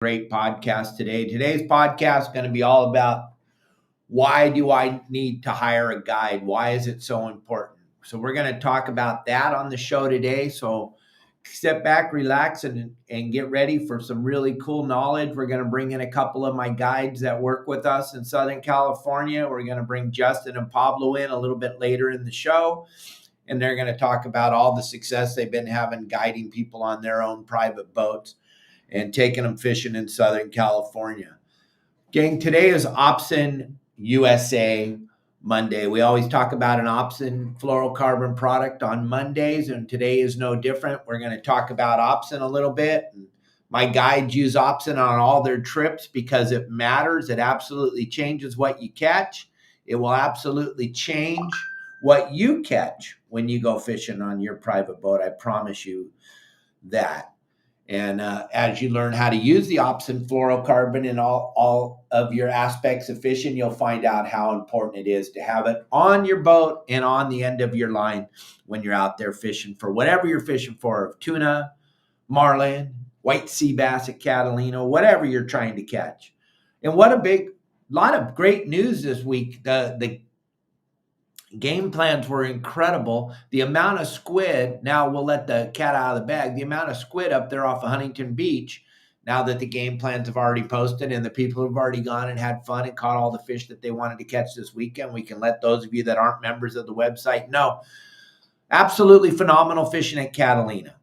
Great podcast today. Today's podcast is going to be all about why do I need to hire a guide? Why is it so important? So we're going to talk about that on the show today. So sit back, relax, and get ready for some really cool knowledge. We're going to bring in a couple of my guides that work with us in Southern California. We're going to bring Justin and Pablo in a little bit later in the show, and they're going to talk about all the success they've been having guiding people on their own private boats and taking them fishing in Southern California. Gang, today is Opsin USA Monday. We always talk about an Opsin fluorocarbon product on Mondays, and today is no different. We're going to talk about Opsin a little bit. My guides use Opsin on all their trips because it matters. It absolutely changes what you catch. It will absolutely change what you catch when you go fishing on your private boat. I promise you that. And as you learn how to use the Opsin fluorocarbon in all of your aspects of fishing, you'll find out how important it is to have it on your boat and on the end of your line when you're out there fishing for whatever you're fishing for, tuna, marlin, white sea bass at Catalina, whatever you're trying to catch. And what a lot of great news this week. The game plans were incredible. The amount of squid, now we'll let the cat out of the bag, the amount of squid up there off of Huntington Beach, now that the game plans have already posted and the people have already gone and had fun and caught all the fish that they wanted to catch this weekend, we can let those of you that aren't members of the website know. Absolutely phenomenal fishing at Catalina.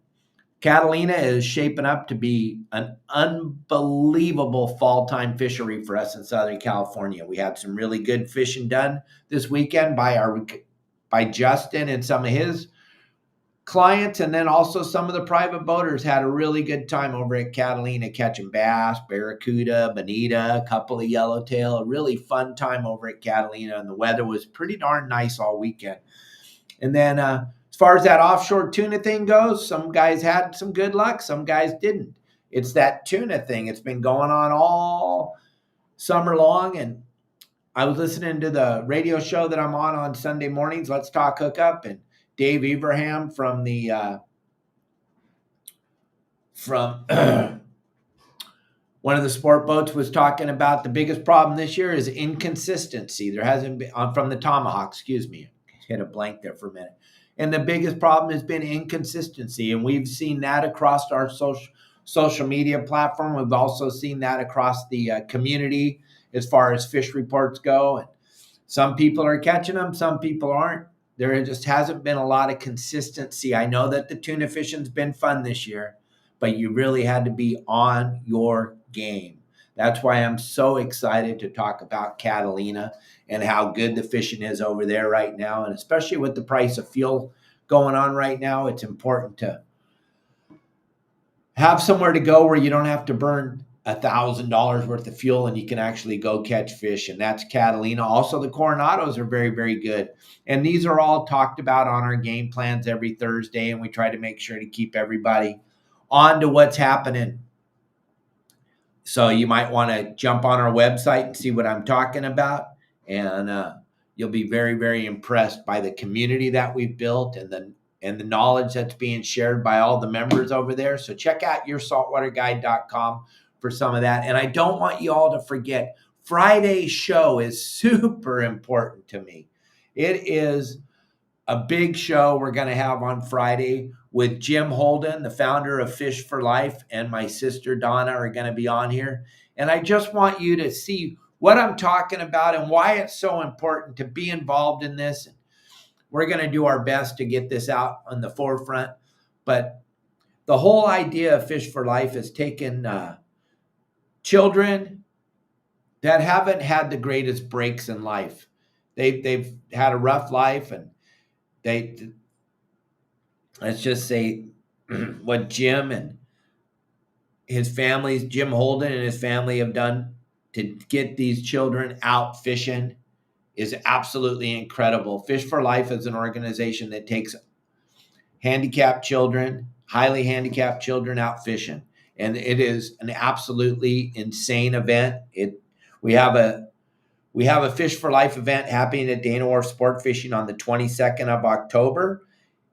Catalina is shaping up to be an unbelievable fall-time fishery for us in Southern California. We had some really good fishing done this weekend by Justin and some of his clients, and then also some of the private boaters had a really good time over at Catalina catching bass, barracuda, bonita, a couple of yellowtail, a really fun time over at Catalina, and the weather was pretty darn nice all weekend. And then as far as that offshore tuna thing goes, some guys had some good luck, some guys didn't. It's that tuna thing. It's been going on all summer long, and I was listening to the radio show that I'm on Sunday mornings, Let's Talk Hookup, and Dave Everham from one of the sport boats was talking about the biggest problem this year is inconsistency. There hasn't been, from the Tomahawk, excuse me, hit a blank there for a minute. And the biggest problem has been inconsistency. And we've seen that across our social media platform. We've also seen that across the community as far as fish reports go. And some people are catching them, some people aren't. There just hasn't been a lot of consistency. I know that the tuna fishing's been fun this year, but you really had to be on your game. That's why I'm so excited to talk about Catalina and how good the fishing is over there right now. And especially with the price of fuel going on right now, it's important to have somewhere to go where you don't have to burn $1,000 worth of fuel and you can actually go catch fish. And that's Catalina. Also, the Coronados are very, very good. And these are all talked about on our game plans every Thursday. And we try to make sure to keep everybody on to what's happening. So you might want to jump on our website and see what I'm talking about. And you'll be very, very impressed by the community that we've built and the knowledge that's being shared by all the members over there. So check out yoursaltwaterguide.com for some of that. And I don't want you all to forget, Friday's show is super important to me. It is a big show we're going to have on Friday with Jim Holden, the founder of Fish for Life, and my sister Donna are going to be on here. And I just want you to see what I'm talking about and why it's so important to be involved in this. We're going to do our best to get this out on the forefront. But the whole idea of Fish for Life is taking children that haven't had the greatest breaks in life. They've had a rough life, and let's just say what Jim and his family, Jim Holden and his family have done to get these children out fishing is absolutely incredible. Fish for Life is an organization that takes handicapped children, highly handicapped children out fishing. And it is an absolutely insane event. We have a Fish for Life event happening at Dana Wharf Sportfishing on the 22nd of October.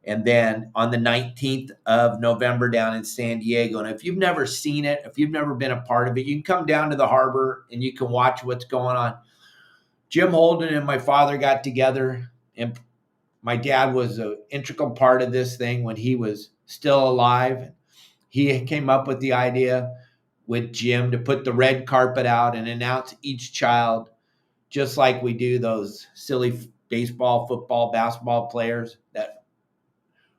and then on the 19th of November down in San Diego. And if you've never seen it, if you've never been a part of it, you can come down to the harbor and you can watch what's going on. Jim Holden and my father got together, and my dad was an integral part of this thing when he was still alive. He came up with the idea with Jim to put the red carpet out and announce each child, just like we do those silly baseball, football, basketball players that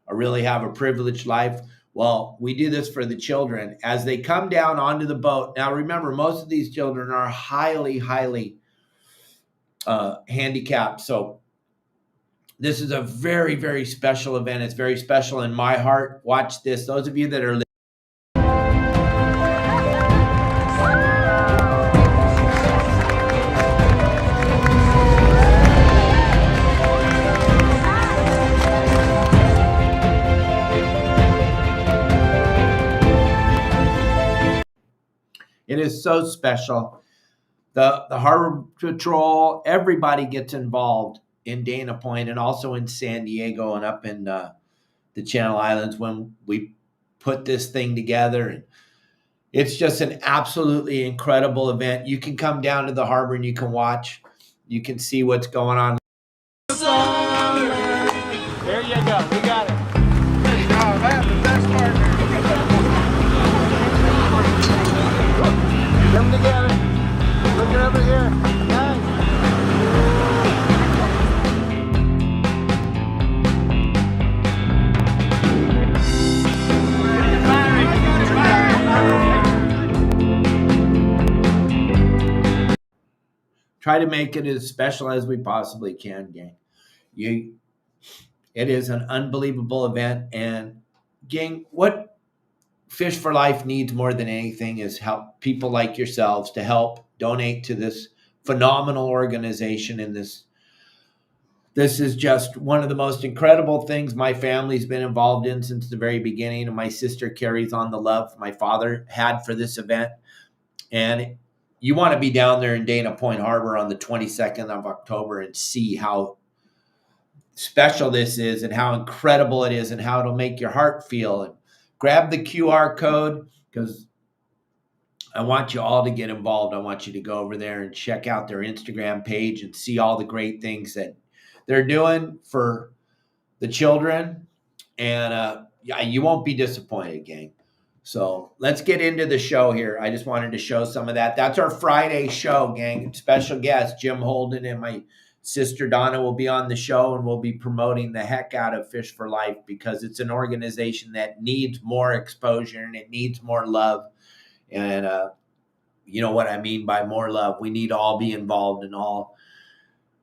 really have a privileged life. Well, we do this for the children as they come down onto the boat. Now, remember, most of these children are highly, highly handicapped. So this is a very, very special event. It's very special in my heart. Watch this. Those of you that are it is so special. The Harbor Patrol, everybody gets involved in Dana Point and also in San Diego and up in the Channel Islands when we put this thing together. And it's just an absolutely incredible event. You can come down to the harbor and you can watch. You can see what's going on. There you go. We got it. Oh, man, the best partner. Come together. Look over here. Nice. Try to make it as special as we possibly can, gang. It is an unbelievable event. And gang, what Fish for Life needs more than anything is help, people like yourselves to help donate to this phenomenal organization. And this is just one of the most incredible things my family's been involved in since the very beginning. And my sister carries on the love my father had for this event. And you want to be down there in Dana Point Harbor on the 22nd of October and see how special this is and how incredible it is and how it'll make your heart feel. And grab the QR code because I want you all to get involved. I want you to go over there and check out their Instagram page and see all the great things that they're doing for the children. And you won't be disappointed, gang. So let's get into the show here. I just wanted to show some of that. That's our Friday show, gang. Special guest, Jim Holden and my sister Donna will be on the show, and we'll be promoting the heck out of Fish for Life because it's an organization that needs more exposure and it needs more love. And you know what I mean by more love. We need to all be involved and all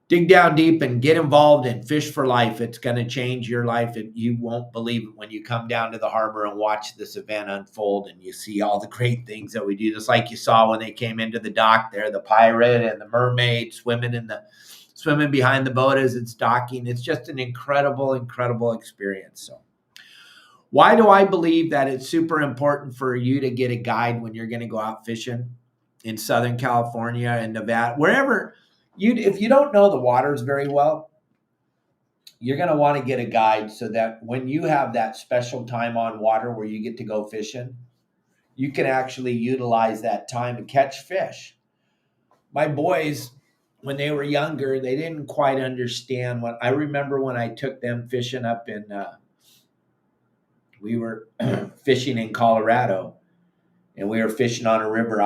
dig down deep and get involved in Fish for Life. It's going to change your life. And you won't believe it when you come down to the harbor and watch this event unfold and you see all the great things that we do. Just like you saw when they came into the dock there, the pirate and the mermaid swimming behind the boat as it's docking. It's just an incredible, incredible experience. So why do I believe that it's super important for you to get a guide when you're going to go out fishing in Southern California and Nevada, wherever? If you don't know the waters very well, you're going to want to get a guide so that when you have that special time on water where you get to go fishing, you can actually utilize that time to catch fish. My boys, when they were younger, they didn't quite understand what I remember when I took them fishing up in, we were fishing in Colorado and we were fishing on a river.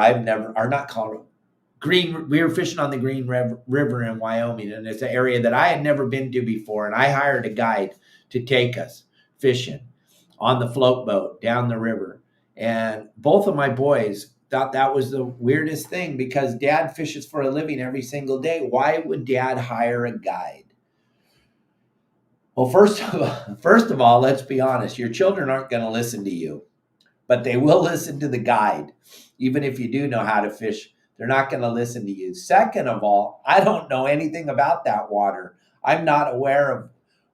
We were fishing on the Green River in Wyoming, and it's an area that I had never been to before. And I hired a guide to take us fishing on the float boat down the river. And both of my boys thought that was the weirdest thing because Dad fishes for a living every single day. Why would Dad hire a guide? Well, first of all, let's be honest. Your children aren't going to listen to you, but they will listen to the guide. Even if you do know how to fish, they're not going to listen to you. Second of all, I don't know anything about that water. I'm not aware of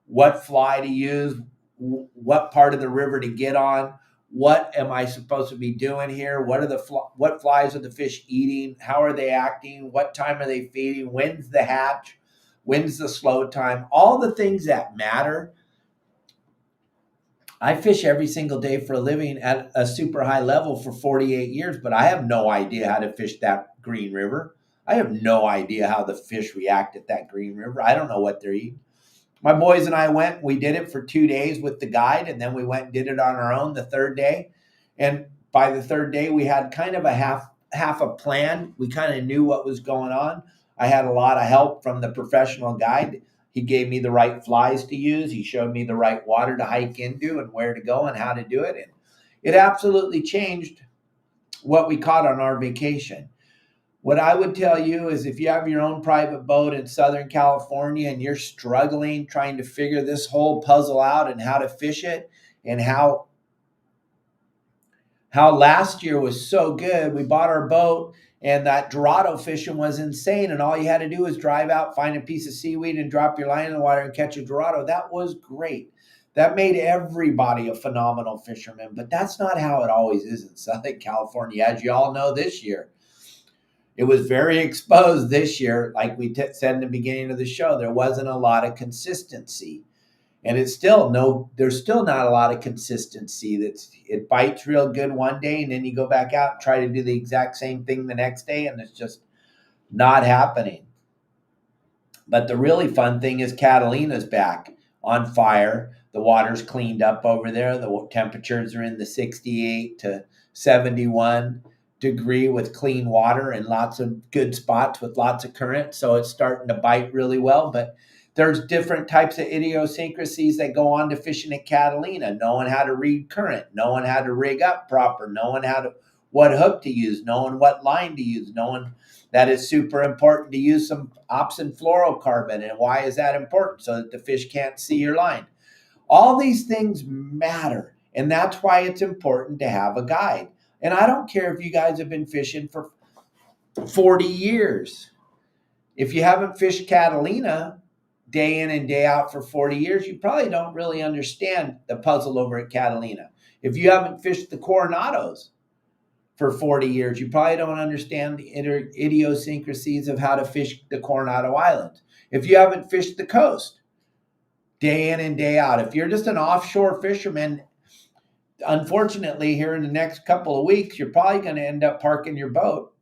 what fly to use, what part of the river to get on. What am I supposed to be doing here? What flies are the fish eating? How are they acting? What time are they feeding? When's the hatch? When's the slow time? All the things that matter I fish every single day for a living at a super high level for 48 years, but I have no idea how to fish that Green River. I have no idea how the fish react at that Green River. I don't know what they're eating. My boys and I went, we did it for 2 days with the guide, and then we went and did it on our own the third day. And by the third day, we had kind of a half a plan. We kind of knew what was going on. I had a lot of help from the professional guide. He gave me the right flies to use. He showed me the right water to hike into and where to go and how to do it. And it absolutely changed what we caught on our vacation. What I would tell you is if you have your own private boat in Southern California and you're struggling trying to figure this whole puzzle out and how to fish it, and how last year was so good. We bought our boat and that Dorado fishing was insane. And all you had to do was drive out, find a piece of seaweed and drop your line in the water and catch a Dorado. That was great. That made everybody a phenomenal fisherman. But that's not how it always is in Southern California. As you all know, this year, it was very exposed this year. Like we said in the beginning of the show, there wasn't a lot of consistency. And there's still not a lot of consistency. It bites real good one day, and then you go back out and try to do the exact same thing the next day, and it's just not happening. But the really fun thing is Catalina's back on fire. The water's cleaned up over there. The temperatures are in the 68 to 71 degree with clean water and lots of good spots with lots of current. So it's starting to bite really well. But there's different types of idiosyncrasies that go on to fishing at Catalina, knowing how to read current, knowing how to rig up proper, knowing what hook to use, knowing what line to use, knowing that it's super important to use some Opsin fluorocarbon. And why is that important? So that the fish can't see your line. All these things matter. And that's why it's important to have a guide. And I don't care if you guys have been fishing for 40 years. If you haven't fished Catalina day in and day out for 40 years, you probably don't really understand the puzzle over at Catalina. If you haven't fished the Coronados for 40 years, you probably don't understand the idiosyncrasies of how to fish the Coronado Islands. If you haven't fished the coast day in and day out, if you're just an offshore fisherman, unfortunately, here in the next couple of weeks, you're probably going to end up parking your boat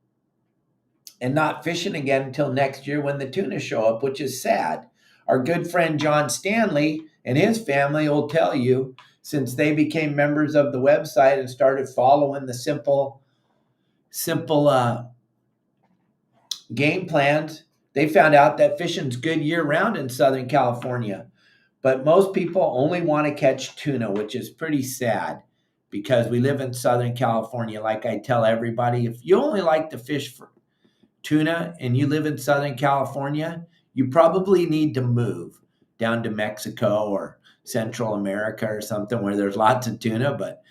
and not fishing again until next year when the tuna show up, which is sad. Our good friend John Stanley and his family will tell you, since they became members of the website and started following the simple game plans, they found out that fishing's good year-round in Southern California. But most people only want to catch tuna, which is pretty sad because we live in Southern California. Like I tell everybody, if you only like to fish for tuna and you live in Southern California, you probably need to move down to Mexico or Central America or something where there's lots of tuna. But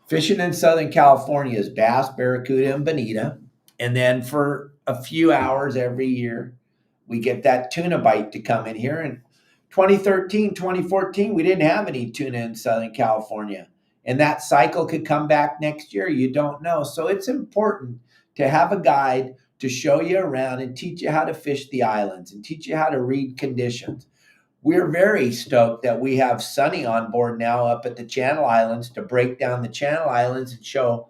fishing in Southern California is bass, barracuda, and bonita. And then for a few hours every year, we get that tuna bite to come in here. And 2013, 2014, we didn't have any tuna in Southern California. And that cycle could come back next year. You don't know. So it's important to have a guide to show you around and teach you how to fish the islands and teach you how to read conditions. We're very stoked that we have Sunny on board now up at the Channel Islands to break down the Channel Islands and show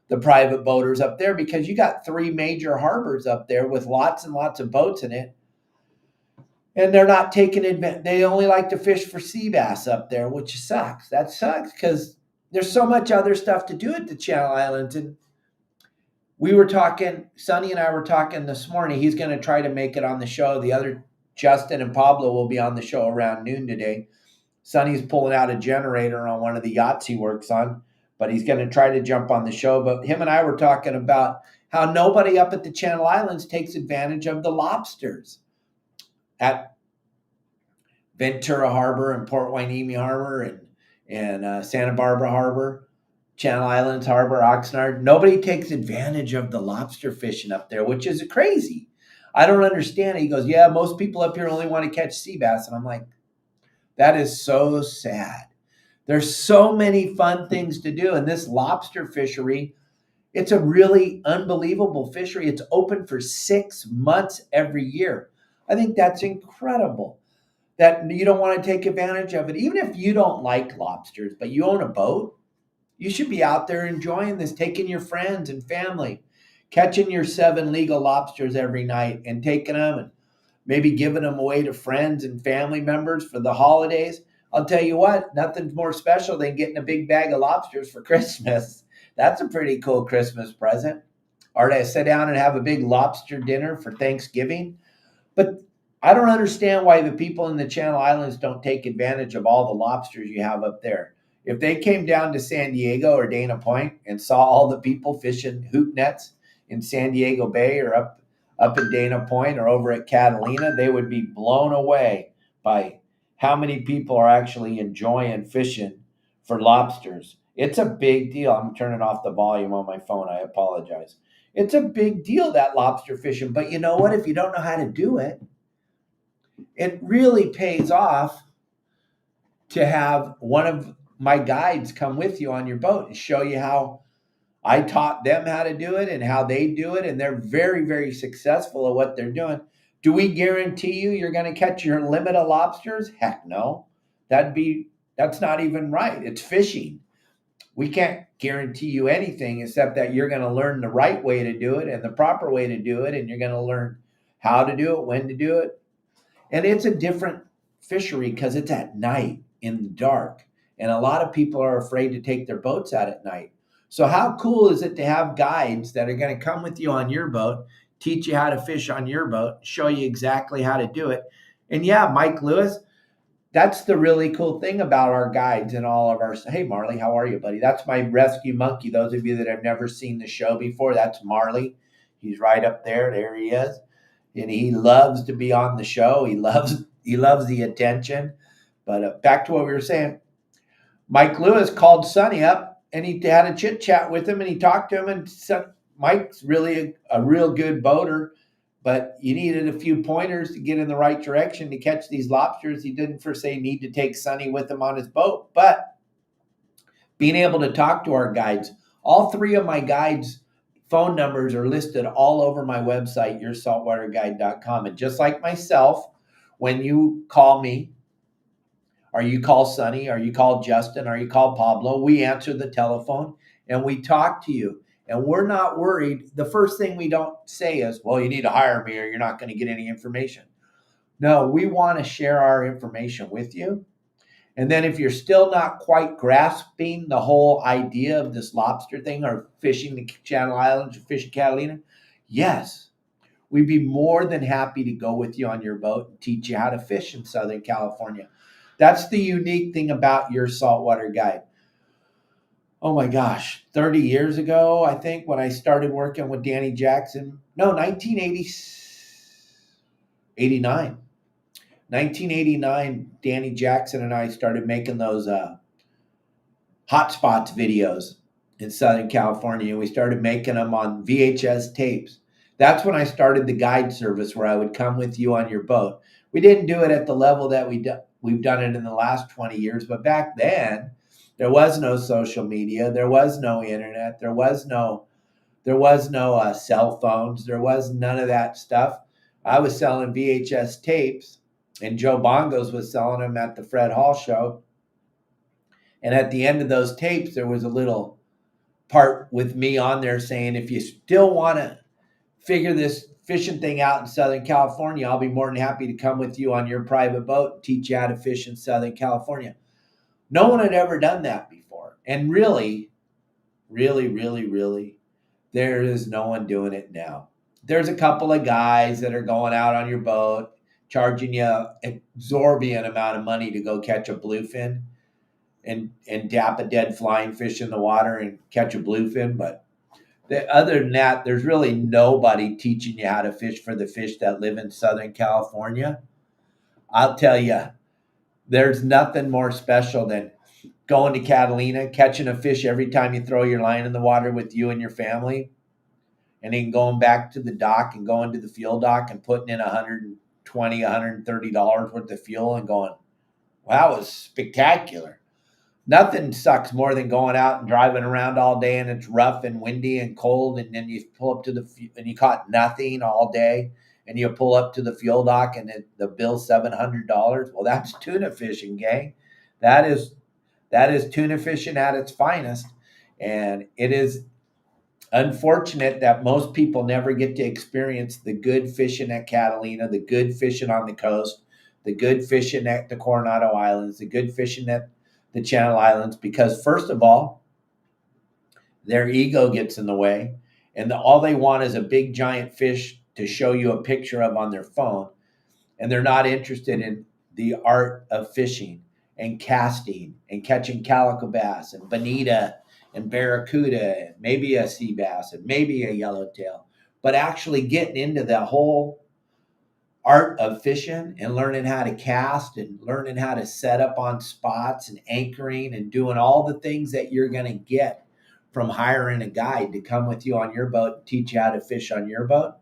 the private boaters up there, because you got 3 major harbors up there with lots and lots of boats in it. And they're not taking advantage. They only like to fish for sea bass up there, which sucks. That sucks because there's so much other stuff to do at the Channel Islands. And we were talking, Sonny and I were talking this morning. He's going to try to make it on the show. The other, Justin and Pablo, will be on the show around noon today. Sonny's pulling out a generator on one of the yachts he works on, but he's going to try to jump on the show. But him and I were talking about how nobody up at the Channel Islands takes advantage of the lobsters at Ventura Harbor and Port Hueneme Harbor and Santa Barbara Harbor, Channel Islands Harbor, Oxnard. Nobody takes advantage of the lobster fishing up there, which is crazy. I don't understand it. He goes, yeah, most people up here only want to catch sea bass. And I'm like, that is so sad. There's so many fun things to do. And this lobster fishery, it's a really unbelievable fishery. It's open for 6 months every year. I think that's incredible. that you don't want to take advantage of it. Even if you don't like lobsters, but you own a boat, you should be out there enjoying this, taking your friends and family, catching your 7 legal lobsters every night and taking them and maybe giving them away to friends and family members for the holidays. I'll tell you what, nothing's more special than getting a big bag of lobsters for Christmas. That's a pretty cool Christmas present. Or to sit down and have a big lobster dinner for Thanksgiving. But I don't understand why the people in the Channel Islands don't take advantage of all the lobsters you have up there. If they came down to San Diego or Dana Point and saw all the people fishing hoop nets in San Diego Bay or up in Dana Point or over at Catalina, they would be blown away by how many people are actually enjoying fishing for lobsters. It's a big deal. I'm turning off the volume on my phone. I apologize. It's a big deal, that lobster fishing. But you know what? If you don't know how to do it, it really pays off to have one of my guides come with you on your boat and show you how I taught them how to do it and how they do it. And they're very, very successful at what they're doing. Do we guarantee you you're going to catch your limit of lobsters? Heck no. That's not even right. It's fishing. We can't guarantee you anything except that you're going to learn the right way to do it and the proper way to do it. And you're going to learn how to do it, when to do it. And it's a different fishery because it's at night in the dark. And a lot of people are afraid to take their boats out at night. So how cool is it to have guides that are going to come with you on your boat, teach you how to fish on your boat, show you exactly how to do it? And yeah, Mike Lewis, that's the really cool thing about our guides and all of our, hey, Marley, how are you, buddy? That's my rescue monkey. Those of you that have never seen the show before, that's Marley. He's right up there. There he is. And he loves to be on the show. He loves the attention. But back to what we were saying, Mike Lewis called Sonny up and he had a chit chat with him and he talked to him. And Mike's really a real good boater, but you needed a few pointers to get in the right direction to catch these lobsters. He didn't per se need to take Sonny with him on his boat, but being able to talk to our guides, all 3 of my guides' phone numbers are listed all over my website, yoursaltwaterguide.com. And just like myself, when you call me, or you call Sonny, or you call Justin, or you call Pablo, we answer the telephone and we talk to you. And we're not worried. The first thing we don't say is, well, you need to hire me or you're not going to get any information. No, we want to share our information with you. And then if you're still not quite grasping the whole idea of this lobster thing or fishing the Channel Islands or fishing Catalina, yes, we'd be more than happy to go with you on your boat and teach you how to fish in Southern California. That's the unique thing about your saltwater guide. Oh my gosh, 30 years ago, I think, when I started working with Danny Jackson, no, 1989. 1989, Danny Jackson and I started making those hotspots videos in Southern California. We started making them on VHS tapes. That's when I started the guide service where I would come with you on your boat. We didn't do it at the level that we've done it in the last 20 years, but back then, there was no social media. There was no internet. There was no cell phones. There was none of that stuff. I was selling VHS tapes, and Joe Bongos was selling them at the Fred Hall show. And at the end of those tapes, there was a little part with me on there saying, if you still want to figure this fishing thing out in Southern California, I'll be more than happy to come with you on your private boat and teach you how to fish in Southern California. No one had ever done that before. And really, really, really, really, there is no one doing it now. There's a couple of guys that are going out on your boat, charging you an exorbitant amount of money to go catch a bluefin and dap a dead flying fish in the water and catch a bluefin. But other than that, there's really nobody teaching you how to fish for the fish that live in Southern California. I'll tell you, there's nothing more special than going to Catalina, catching a fish every time you throw your line in the water with you and your family, and then going back to the dock and going to the fuel dock and putting in $120, $130 worth of fuel and going, wow, it was spectacular. Nothing sucks more than going out and driving around all day and it's rough and windy and cold, and then you pull up to and you caught nothing all day, and you pull up to the fuel dock and the bill's $700. Well, that's tuna fishing, gang. That is tuna fishing at its finest, and it is unfortunate that most people never get to experience the good fishing at Catalina, the good fishing on the coast, the good fishing at the Coronado Islands, the good fishing at the Channel Islands, because first of all, their ego gets in the way, and all they want is a big giant fish to show you a picture of on their phone, and they're not interested in the art of fishing and casting and catching calico bass and bonita and barracuda and maybe a sea bass and maybe a yellowtail, but actually getting into the whole art of fishing and learning how to cast and learning how to set up on spots and anchoring and doing all the things that you're going to get from hiring a guide to come with you on your boat and teach you how to fish on your boat.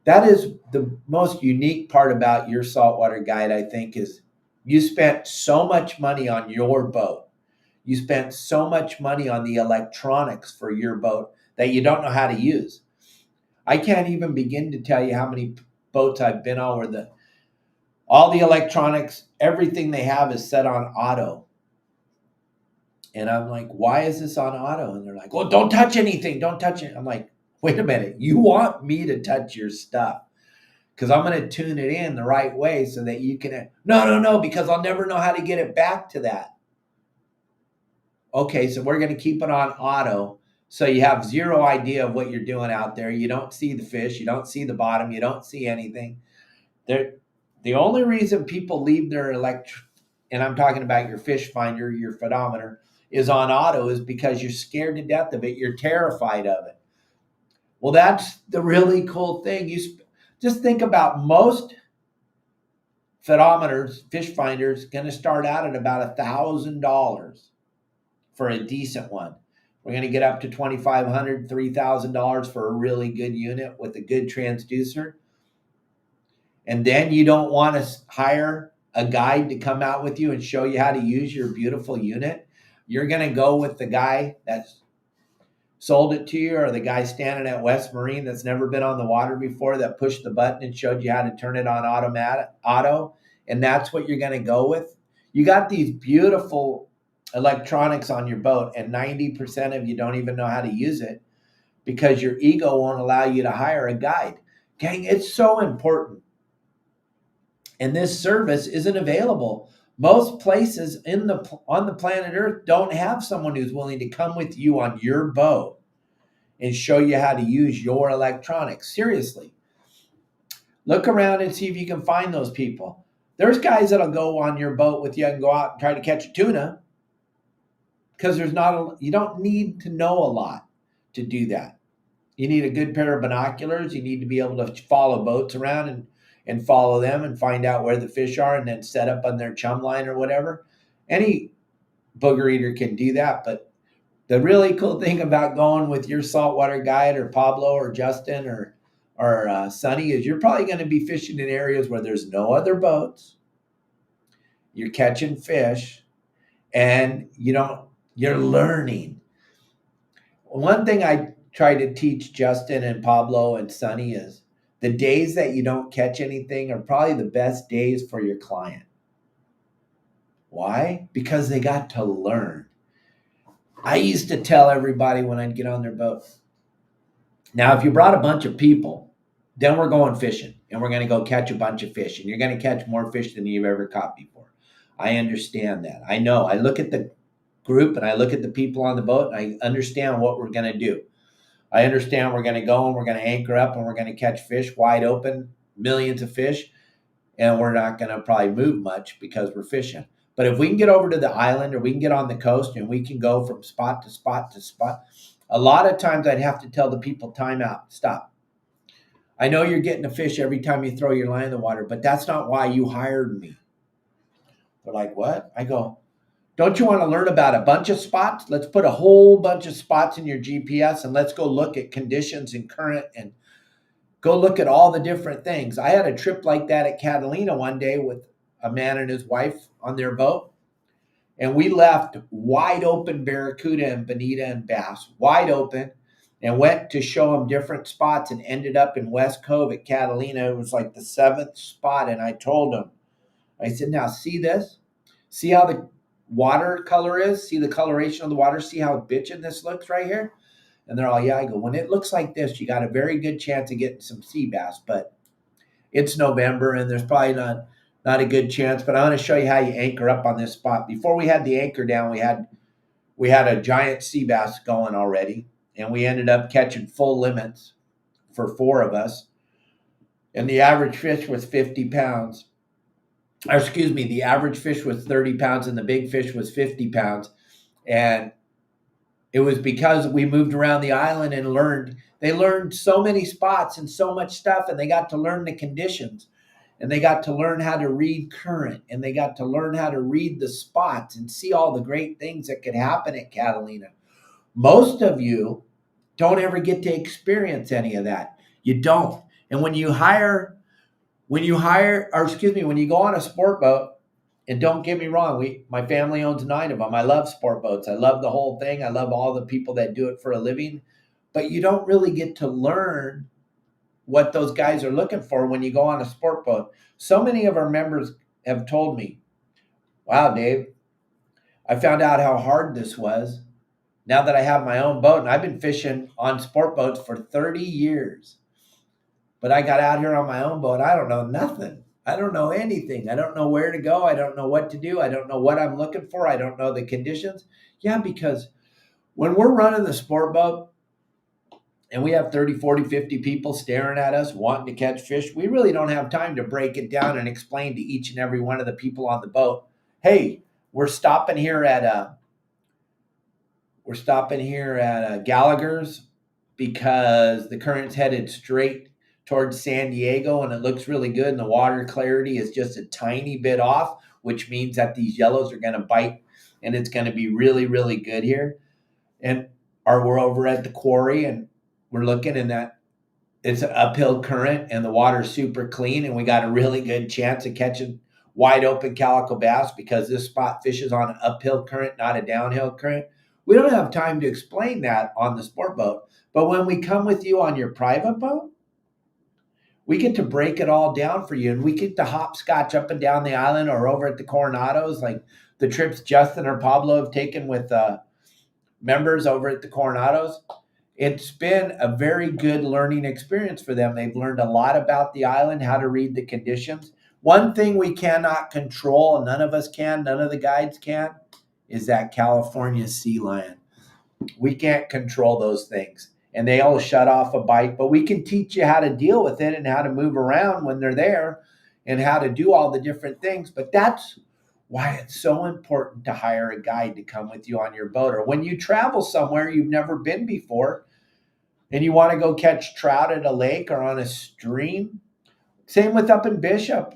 That is the most unique part about your saltwater guide, I think, is you spent so much money on your boat. You spent so much money on the electronics for your boat that you don't know how to use. I can't even begin to tell you how many boats I've been on where all the electronics, everything they have is set on auto. And I'm like, why is this on auto? And they're like, well, don't touch anything. Don't touch it. I'm like, wait a minute. You want me to touch your stuff because I'm going to tune it in the right way so that you can. No, because I'll never know how to get it back to that. Okay, so we're going to keep it on auto. So you have zero idea of what you're doing out there. You don't see the fish. You don't see the bottom. You don't see anything. The only reason people leave their and I'm talking about your fish finder, your photometer, is on auto is because you're scared to death of it. You're terrified of it. Well, that's the really cool thing. You just think about most photometers, fish finders, going to start out at about $1,000 for a decent one. We're going to get up to $2,500, $3,000 for a really good unit with a good transducer. And then you don't want to hire a guide to come out with you and show you how to use your beautiful unit. You're going to go with the guy that's sold it to you, or the guy standing at West Marine that's never been on the water before that pushed the button and showed you how to turn it on auto. And that's what you're going to go with. You got these beautiful electronics on your boat, and 90% of you don't even know how to use it because your ego won't allow you to hire a guide. Gang, it's so important. And this service isn't available. Most places on the planet Earth don't have someone who's willing to come with you on your boat and show you how to use your electronics. Seriously. Look around and see if you can find those people. There's guys that'll go on your boat with you and go out and try to catch a tuna because you don't need to know a lot to do that. You need a good pair of binoculars. You need to be able to follow boats around and follow them and find out where the fish are and then set up on their chum line or whatever. Any booger eater can do that. But the really cool thing about going with your saltwater guide or Pablo or Justin or Sonny is you're probably going to be fishing in areas where there's no other boats. You're catching fish and you're learning. One thing I try to teach Justin and Pablo and Sonny is the days that you don't catch anything are probably the best days for your client. Why? Because they got to learn. I used to tell everybody when I'd get on their boat, now, if you brought a bunch of people, then we're going fishing and we're going to go catch a bunch of fish and you're going to catch more fish than you've ever caught before. I understand that. I know. I look at the group and I look at the people on the boat and I understand what we're going to do. I understand we're going to go and we're going to anchor up and we're going to catch fish wide open, millions of fish, and we're not going to probably move much because we're fishing. But if we can get over to the island or we can get on the coast and we can go from spot to spot to spot, a lot of times I'd have to tell the people, time out, stop. I know you're getting a fish every time you throw your line in the water, but that's not why you hired me. They're like, what? I go, don't you want to learn about a bunch of spots? Let's put a whole bunch of spots in your GPS and let's go look at conditions and current and go look at all the different things. I had a trip like that at Catalina one day with a man and his wife on their boat. And we left wide open barracuda and bonita and bass, wide open, and went to show them different spots and ended up in West Cove at Catalina. It was like the 7th spot. And I told them, I said, now see this? See how the water color is? See the coloration of the water? See how bitchin' this looks right here? And they're all, yeah. I go, when it looks like this, you got a very good chance of getting some sea bass. But it's November and there's probably not a good chance. But I want to show you how you anchor up on this spot. Before we had the anchor down, we had a giant sea bass going already. And we ended up catching full limits for 4 of us. And the average fish was 50 pounds. Or excuse me, the average fish was 30 pounds and the big fish was 50 pounds. And it was because we moved around the island and they learned so many spots and so much stuff, and they got to learn the conditions, and they got to learn how to read current, and they got to learn how to read the spots and see all the great things that could happen at Catalina. Most of you don't ever get to experience any of that. You don't. And when you go on a sport boat, and don't get me wrong, my family owns 9 of them. I love sport boats. I love the whole thing. I love all the people that do it for a living. But you don't really get to learn what those guys are looking for when you go on a sport boat. So many of our members have told me, wow, Dave, I found out how hard this was now that I have my own boat. And I've been fishing on sport boats for 30 years. But I got out here on my own boat. I don't know nothing. I don't know anything. I don't know where to go. I don't know what to do. I don't know what I'm looking for. I don't know the conditions. Yeah, because when we're running the sport boat and we have 30, 40, 50 people staring at us wanting to catch fish, we really don't have time to break it down and explain to each and every one of the people on the boat, hey, we're stopping here at Gallagher's because the current's headed straight towards San Diego and it looks really good and the water clarity is just a tiny bit off, which means that these yellows are going to bite and it's going to be really, really good here. Or we're over at the quarry and we're looking and that it's an uphill current and the water's super clean and we got a really good chance of catching wide open calico bass because this spot fishes on an uphill current, not a downhill current. We don't have time to explain that on the sport boat. But when we come with you on your private boat, we get to break it all down for you, and we get to hopscotch up and down the island or over at the Coronados, like the trips Justin or Pablo have taken with members over at the Coronados. It's been a very good learning experience for them. They've learned a lot about the island, how to read the conditions. One thing we cannot control, none of us can, none of the guides can, is that California sea lion. We can't control those things. And they all shut off a bite, but we can teach you how to deal with it and how to move around when they're there and how to do all the different things. But that's why it's so important to hire a guide to come with you on your boat. Or when you travel somewhere you've never been before and you want to go catch trout at a lake or on a stream. Same with up in Bishop.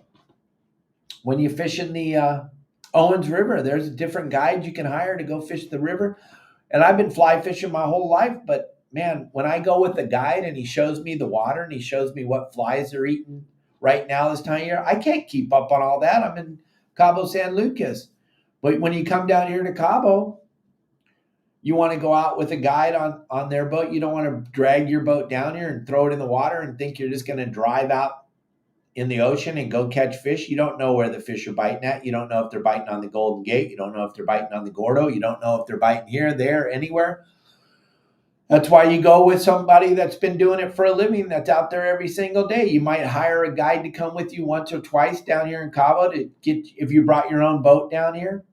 When you fish in the Owens River, there's a different guide you can hire to go fish the river. And I've been fly fishing my whole life, but man, when I go with a guide and he shows me the water and he shows me what flies they're eating right now this time of year, I can't keep up on all that. I'm in Cabo San Lucas. But when you come down here to Cabo, you want to go out with a guide on their boat. You don't want to drag your boat down here and throw it in the water and think you're just going to drive out in the ocean and go catch fish. You don't know where the fish are biting at. You don't know if they're biting on the Golden Gate. You don't know if they're biting on the Gordo. You don't know if they're biting here, there, anywhere. That's why you go with somebody that's been doing it for a living, that's out there every single day. You might hire a guide to come with you once or twice down here in Cabo to get, if you brought your own boat down here.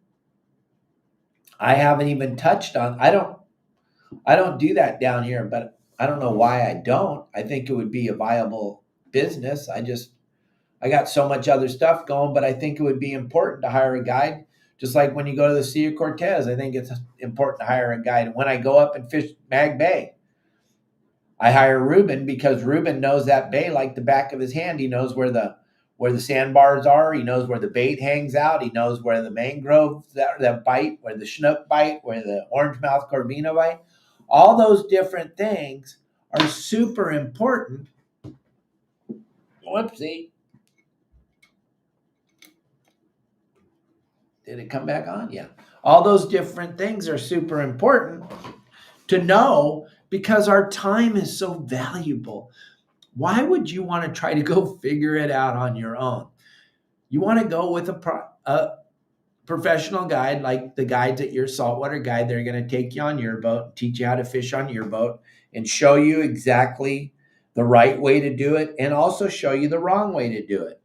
I haven't even touched on, I don't do that down here, but I don't know why I don't. I think it would be a viable business. I got so much other stuff going, but I think it would be important to hire a guide. Just like when you go to the Sea of Cortez, I think it's important to hire a guide. And when I go up and fish Mag Bay, I hire Ruben because Ruben knows that bay like the back of his hand. He knows where the sandbars are. He knows where the bait hangs out. He knows where the mangroves that bite, where the Chinook bite, where the orangemouth corvina bite. All those different things are super important. Whoopsie. Did it come back on? Yeah. All those different things are super important to know because our time is so valuable. Why would you want to try to go figure it out on your own? You want to go with a professional guide like the guides at your saltwater guide. They're going to take you on your boat, teach you how to fish on your boat, and show you exactly the right way to do it and also show you the wrong way to do it.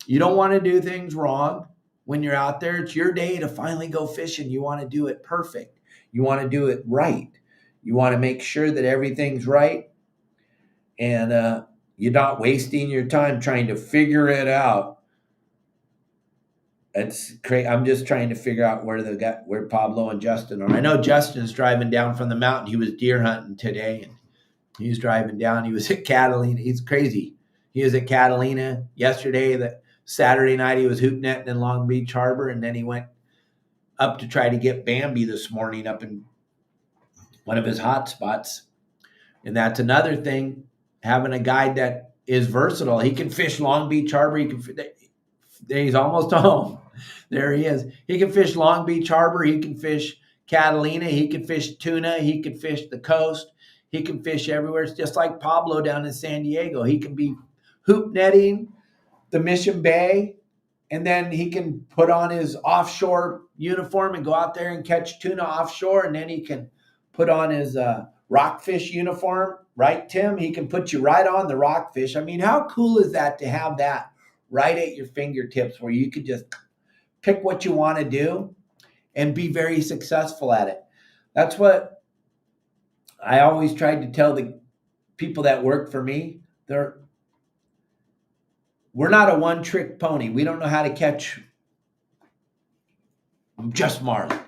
You don't want to do things wrong when you're out there. It's your day to finally go fishing. You want to do it perfect. You want to do it right. You want to make sure that everything's right and you're not wasting your time trying to figure it out. It's crazy. I'm just trying to figure out where Pablo and Justin are. I know Justin's driving down from the mountain. He was deer hunting today, and he was driving down. He was at Catalina. He's crazy. He was at Catalina yesterday. That Saturday night he was hoop netting in Long Beach Harbor, and then he went up to try to get Bambi this morning up in one of his hot spots. And that's another thing, having a guide that is versatile. He can fish Long Beach Harbor. He's almost home. There he is. He can fish Long Beach Harbor. He can fish Catalina. He can fish tuna. He can fish the coast. He can fish everywhere. It's just like Pablo down in San Diego. He can be hoop netting the Mission Bay, and then he can put on his offshore uniform and go out there and catch tuna offshore, and then he can put on his rockfish uniform, right, Tim? He can put you right on the rockfish. I mean, how cool is that to have that right at your fingertips where you could just pick what you want to do and be very successful at it? That's what I always tried to tell the people that work for me. We're not a one-trick pony. We don't know how to catch just marlin,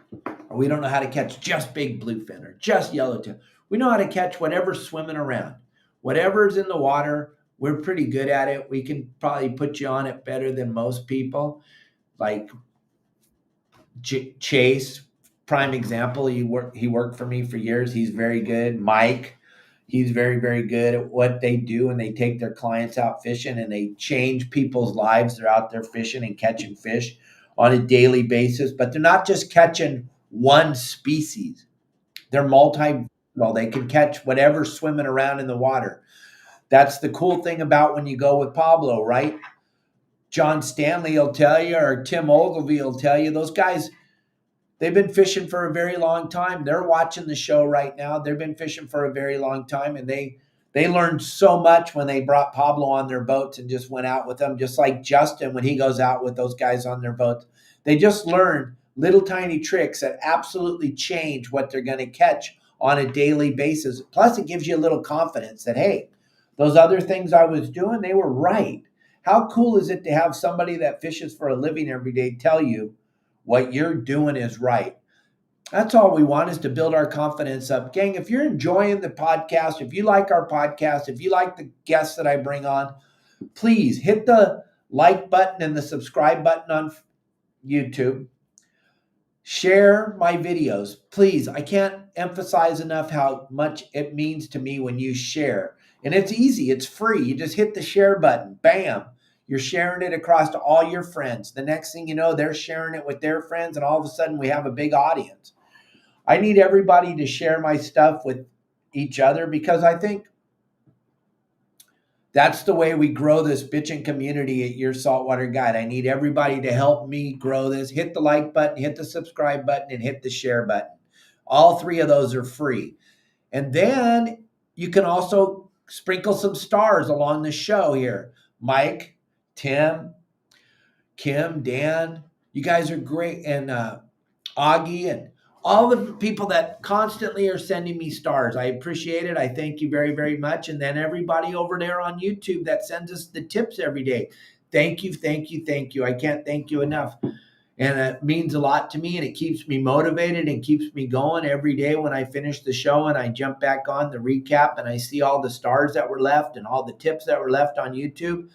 or we don't know how to catch just big bluefin or just yellowtail. We know how to catch whatever's swimming around. Whatever's in the water, we're pretty good at it. We can probably put you on it better than most people. Like Chase, prime example. He worked for me for years. He's very good. Mike, he's very, very good at what they do, and they take their clients out fishing and they change people's lives. They're out there fishing and catching fish on a daily basis, but they're not just catching one species. They're they can catch whatever's swimming around in the water. That's the cool thing about when you go with Pablo, right? John Stanley will tell you, or Tim Ogilvy will tell you, those guys, they've been fishing for a very long time. They're watching the show right now. They've been fishing for a very long time, and they learned so much when they brought Pablo on their boats and just went out with them, just like Justin when he goes out with those guys on their boats. They just learn little tiny tricks that absolutely change what they're going to catch on a daily basis. Plus, it gives you a little confidence that, hey, those other things I was doing, they were right. How cool is it to have somebody that fishes for a living every day tell you what you're doing is right? That's all we want, is to build our confidence up. Gang, if you're enjoying the podcast, if you like our podcast, if you like the guests that I bring on, please hit the like button and the subscribe button on YouTube. Share my videos, please. I can't emphasize enough how much it means to me when you share. And it's easy. It's free. You just hit the share button. Bam. You're sharing it across to all your friends. The next thing you know, they're sharing it with their friends, and all of a sudden we have a big audience. I need everybody to share my stuff with each other because I think that's the way we grow this bitchin' community at Your Saltwater Guide. I need everybody to help me grow this. Hit the like button, hit the subscribe button, and hit the share button. All three of those are free. And then you can also sprinkle some stars along the show here. Mike, Tim, Kim, Dan, you guys are great. And Augie and all the people that constantly are sending me stars. I appreciate it. I thank you very, very much. And then everybody over there on YouTube that sends us the tips every day. Thank you, thank you, thank you. I can't thank you enough. And it means a lot to me, and it keeps me motivated and keeps me going every day when I finish the show and I jump back on the recap and I see all the stars that were left and all the tips that were left on YouTube.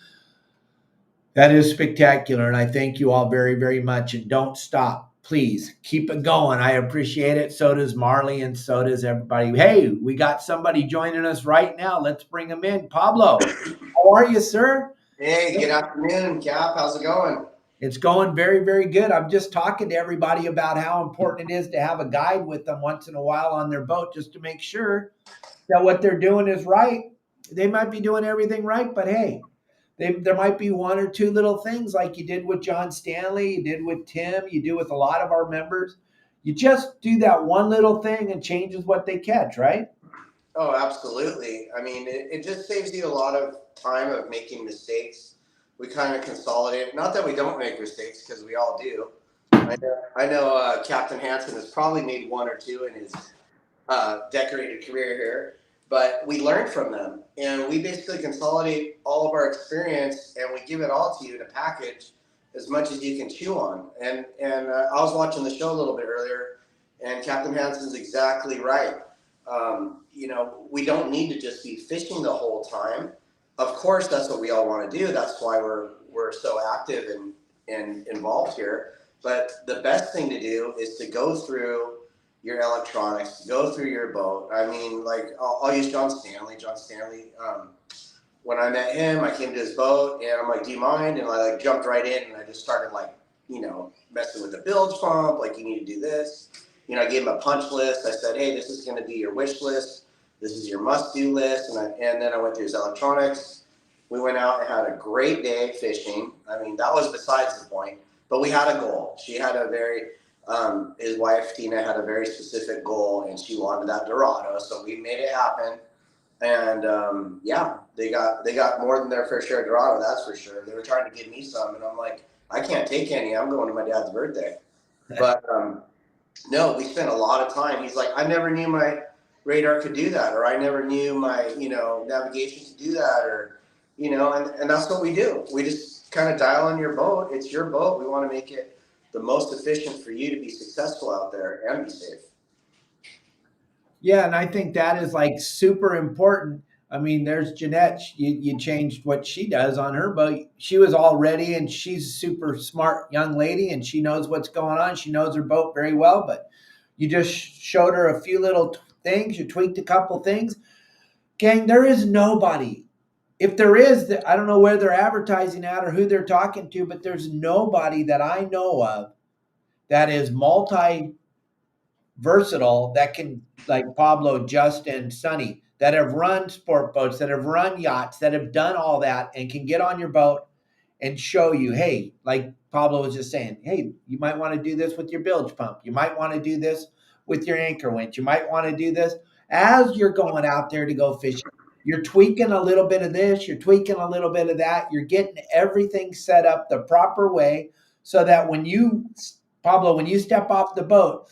That is spectacular, and I thank you all very, very much. And don't stop. Please keep it going. I appreciate it. So does Marley, and so does everybody. Hey, we got somebody joining us right now. Let's bring him in. Pablo, how are you, sir? Hey, good afternoon, Cap. How's it going? It's going very, very good. I'm just talking to everybody about how important it is to have a guide with them once in a while on their boat just to make sure that what they're doing is right. They might be doing everything right, but hey, there might be one or two little things like you did with John Stanley, you did with Tim, you do with a lot of our members. You just do that one little thing and changes what they catch, right? Oh, absolutely. I mean, it just saves you a lot of time of making mistakes. We kind of consolidate. Not that we don't make mistakes, because we all do. I know Captain Hansen has probably made one or two in his decorated career here, but we learn from them, and we basically consolidate all of our experience, and we give it all to you in a package, as much as you can chew on. And I was watching the show a little bit earlier, and Captain Hansen's exactly right. We don't need to just be fishing the whole time. Of course, that's what we all want to do. That's why we're so active and involved here. But the best thing to do is to go through your electronics, go through your boat. I mean, like I'll use John Stanley. When I met him, I came to his boat and I'm like, "Do you mind?" And I like jumped right in and I just started messing with the bilge pump. Like, you need to do this. I gave him a punch list. I said, "Hey, this is going to be your wish list. This is your must-do list." And then I went through his electronics. We went out and had a great day fishing. I mean, that was besides the point. But we had a goal. She had his wife Tina had a very specific goal, and she wanted that Dorado. So we made it happen. And they got more than their fair share of Dorado. That's for sure. They were trying to give me some, and I'm like, I can't take any. I'm going to my dad's birthday. But no, we spent a lot of time. He's like, I never knew my radar could do that, or I never knew my, navigation to do that, or, and that's what we do. We just kind of dial in your boat. It's your boat. We want to make it the most efficient for you to be successful out there and be safe. Yeah, and I think that is like super important. I mean, there's Jeanette. You changed what she does on her boat. She was all ready, and she's a super smart young lady, and she knows what's going on. She knows her boat very well, but you just showed her a few little things. You tweaked a couple things. Gang, there is nobody. If there is, I don't know where they're advertising at or who they're talking to, but there's nobody that I know of that is multi versatile that can, like Pablo, Justin, Sonny, that have run sport boats, that have run yachts, that have done all that and can get on your boat and show you, hey, like Pablo was just saying, hey, you might want to do this with your bilge pump. You might want to do this with your anchor winch. You might want to do this as you're going out there to go fishing. You're tweaking a little bit of this, you're tweaking a little bit of that. You're getting everything set up the proper way so that Pablo, when you step off the boat,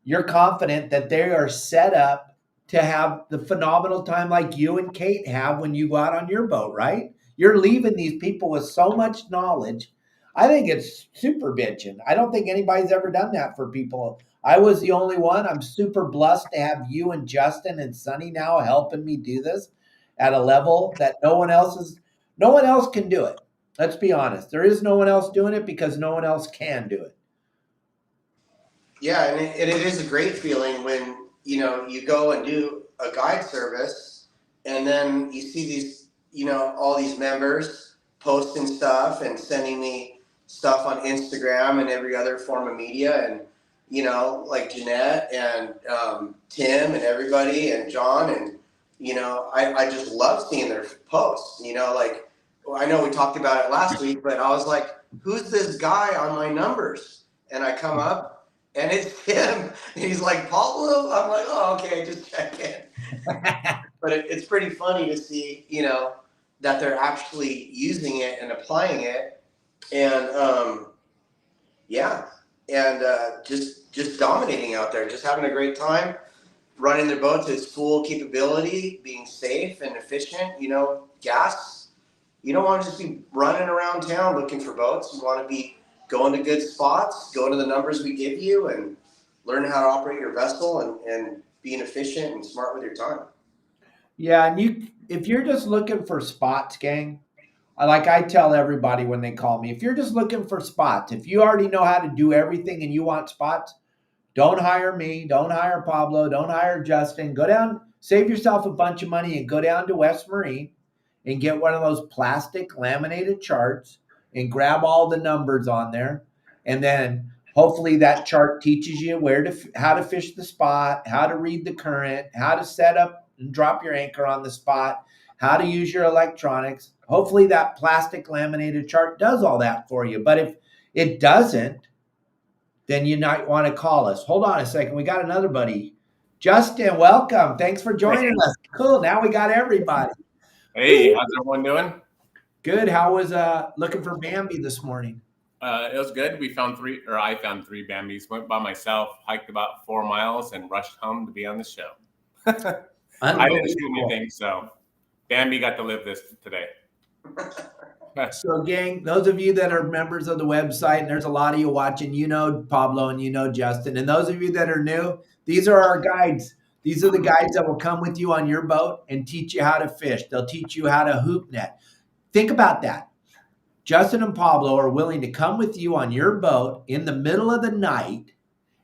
you're confident that they are set up to have the phenomenal time like you and Kate have when you go out on your boat, right? You're leaving these people with so much knowledge. I think it's super bitching. I don't think anybody's ever done that for people. I was the only one. I'm super blessed to have you and Justin and Sonny now helping me do this at a level that no one else can do it. Let's be honest. There is no one else doing it because no one else can do it. Yeah, and it is a great feeling when you go and do a guide service, and then you see these all these members posting stuff and sending me stuff on Instagram and every other form of media, and like Jeanette and Tim and everybody and John, and I just love seeing their posts. Like, I know we talked about it last week, but I was like, who's this guy on my numbers? And I come up. And it's him. And he's like, Pablo? I'm like, oh, okay, just check in. But it's pretty funny to see, that they're actually using it and applying it. And, just dominating out there, just having a great time, running their boat to its full capability, being safe and efficient. Gas. You don't want to just be running around town looking for boats. You want to be going to good spots, going to the numbers we give you, and learning how to operate your vessel and being efficient and smart with your time. Yeah, and if you're just looking for spots, gang, like I tell everybody when they call me, if you're just looking for spots, if you already know how to do everything and you want spots, don't hire me, don't hire Pablo, don't hire Justin. Go down, save yourself a bunch of money and go down to West Marine and get one of those plastic laminated charts and grab all the numbers on there. And then hopefully that chart teaches you how to fish the spot, how to read the current, how to set up and drop your anchor on the spot, how to use your electronics. Hopefully that plastic laminated chart does all that for you. But if it doesn't, then you might want to call us. Hold on a second. We got another buddy. Justin, welcome. Thanks for joining us. Cool. Now we got everybody. Hey, how's everyone doing? Good. How was looking for Bambi this morning? It was good. I found three Bambis. Went by myself, hiked about 4 miles, and rushed home to be on the show. I didn't shoot anything, so Bambi got to live this today. So, gang, those of you that are members of the website, and there's a lot of you watching, you know Pablo and you know Justin. And those of you that are new, these are our guides. These are the guides that will come with you on your boat and teach you how to fish. They'll teach you how to hoop net. Think about that. Justin and Pablo are willing to come with you on your boat in the middle of the night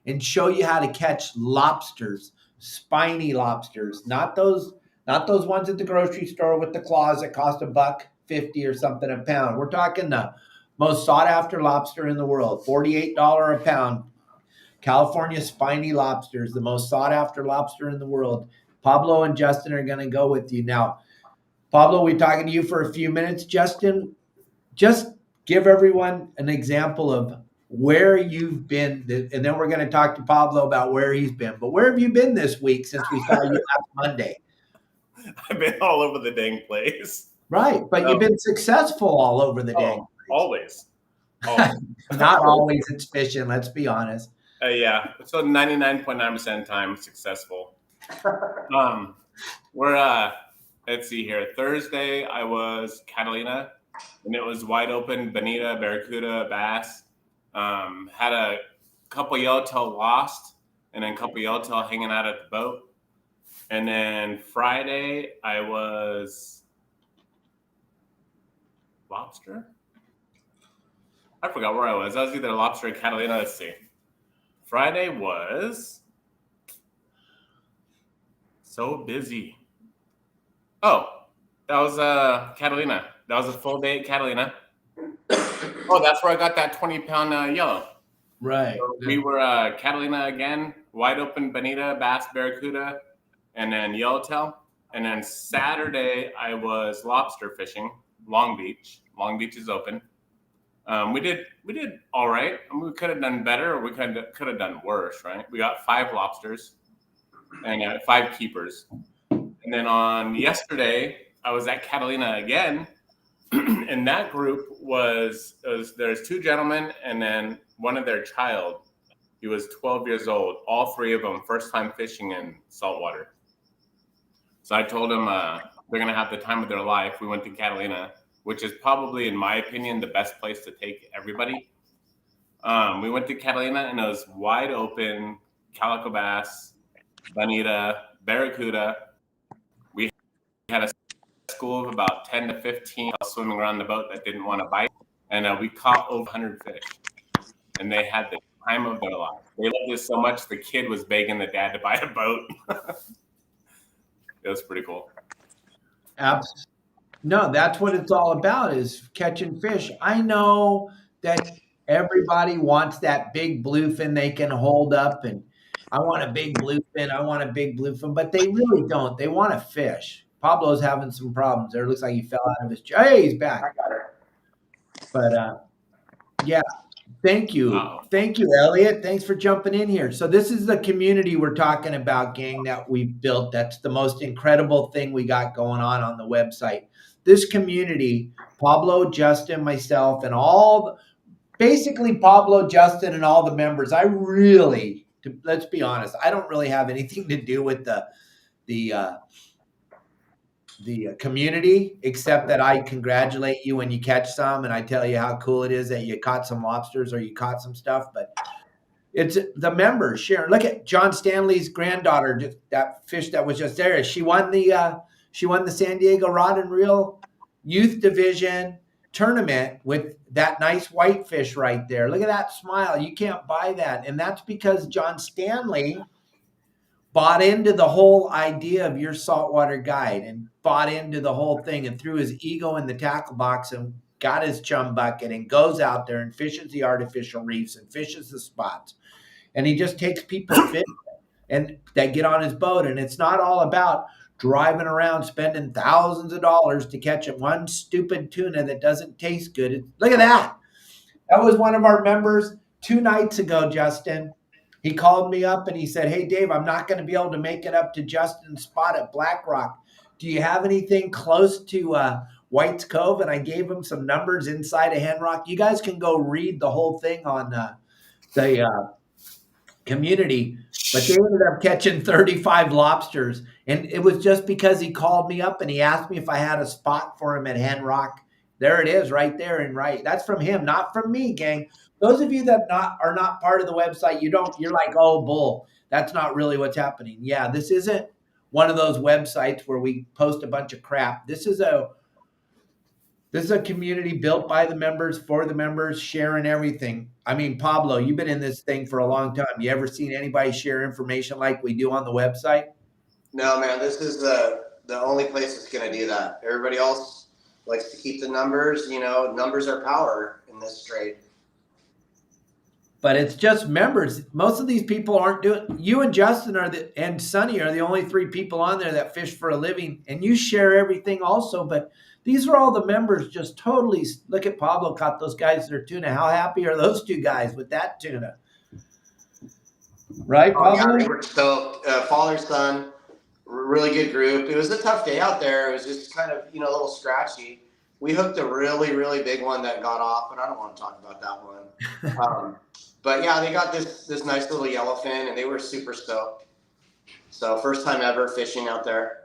and show you how to catch lobsters, spiny lobsters, not those ones at the grocery store with the claws that cost $1.50 or something a pound. We're talking the most sought after lobster in the world, $48 a pound. California spiny lobsters, the most sought after lobster in the world. Pablo and Justin are going to go with you. Now, Pablo, we're talking to you for a few minutes. Justin, just give everyone an example of where you've been, and then we're going to talk to Pablo about where he's been. But where have you been this week since we saw you last Monday? I've been all over the dang place. Right, but you've been successful all over the dang place. Always. Not always it's fishing, let's be honest. Yeah, so 99.9% time successful. Let's see here. Thursday, I was Catalina, and it was wide open, bonita, barracuda, bass. Had a couple yellowtail lost, and then a couple yellowtail hanging out at the boat. And then Friday, I was lobster. I forgot where I was. I was either lobster or Catalina. Let's see. Friday was so busy. Oh, that was Catalina. That was a full day at Catalina. Oh, that's where I got that 20-pound yellow. Right. So we were Catalina again, wide open bonita, bass, barracuda, and then yellowtail. And then Saturday, I was lobster fishing, Long Beach. Long Beach is open. We did all right. I mean, we could have done better, or we could have done worse, right? We got 5 lobsters and 5 keepers. And then on yesterday, I was at Catalina again, and that group there's 2 gentlemen and then one of their child. He was 12 years old. All 3 of them first time fishing in saltwater. So I told them they're gonna have the time of their life. We went to Catalina, which is probably, in my opinion, the best place to take everybody. We went to Catalina, and it was wide open, calico bass, bonita, barracuda. We had a school of about 10 to 15 swimming around the boat that didn't want to bite, and we caught over 100 fish. And they had the time of their life. They loved it so much, the kid was begging the dad to buy a boat. It was pretty cool. Absolutely. No, that's what it's all about, is catching fish. I know that everybody wants that big bluefin they can hold up, and I want a big bluefin, but they really don't. They want to fish. Pablo's having some problems there. It looks like he fell out of his chair. Hey, he's back. I got her. But yeah, thank you. Thank you, Elliot. Thanks for jumping in here. So this is the community we're talking about, gang, that we've built. That's the most incredible thing we got going on the website. This community, Pablo, Justin, myself, and basically Pablo, Justin, and all the members, let's be honest, I don't really have anything to do with the community, except that I congratulate you when you catch some, and I tell you how cool it is that you caught some lobsters or you caught some stuff. But it's the members sharing. Look at John Stanley's granddaughter, that fish that was just there. She won the San Diego Rod and Reel Youth Division tournament with that nice whitefish right there. Look at that smile. You can't buy that. And that's because John Stanley bought into the whole idea of your saltwater guide and bought into the whole thing and threw his ego in the tackle box and got his chum bucket and goes out there and fishes the artificial reefs and fishes the spots. And he just takes people's fish and that get on his boat. And it's not all about driving around spending thousands of dollars to catch one stupid tuna that doesn't taste good. Look at that. That was one of our members 2 nights ago, Justin. He called me up and he said, hey, Dave, I'm not going to be able to make it up to Justin's spot at Black Rock. Do you have anything close to White's Cove? And I gave him some numbers inside of Hen Rock. You guys can go read the whole thing on the community. But they ended up catching 35 lobsters. And it was just because he called me up and he asked me if I had a spot for him at Hen Rock. There it is right there and right. That's from him, not from me, gang. Those of you that are not part of the website, you're like, oh, bull. That's not really what's happening. Yeah, this isn't one of those websites where we post a bunch of crap. This is a community built by the members, for the members, sharing everything. I mean, Pablo, you've been in this thing for a long time. You ever seen anybody share information like we do on the website? No, man, this is the only place that's going to do that. Everybody else likes to keep the numbers. You know, numbers are power in this trade. But it's just members. Most of these people aren't doing. You and Justin and Sonny are the only 3 people on there that fish for a living, and you share everything also. But these are all the members. Just totally look at Pablo caught those guys that are tuna. How happy are those 2 guys with that tuna? Right, Pablo? Yeah, they were stoked. Father son, really good group. It was a tough day out there. It was just kind of a little scratchy. We hooked a really, really big one that got off, but I don't want to talk about that one. But yeah, they got this nice little yellowfin, and they were super stoked. So first time ever fishing out there.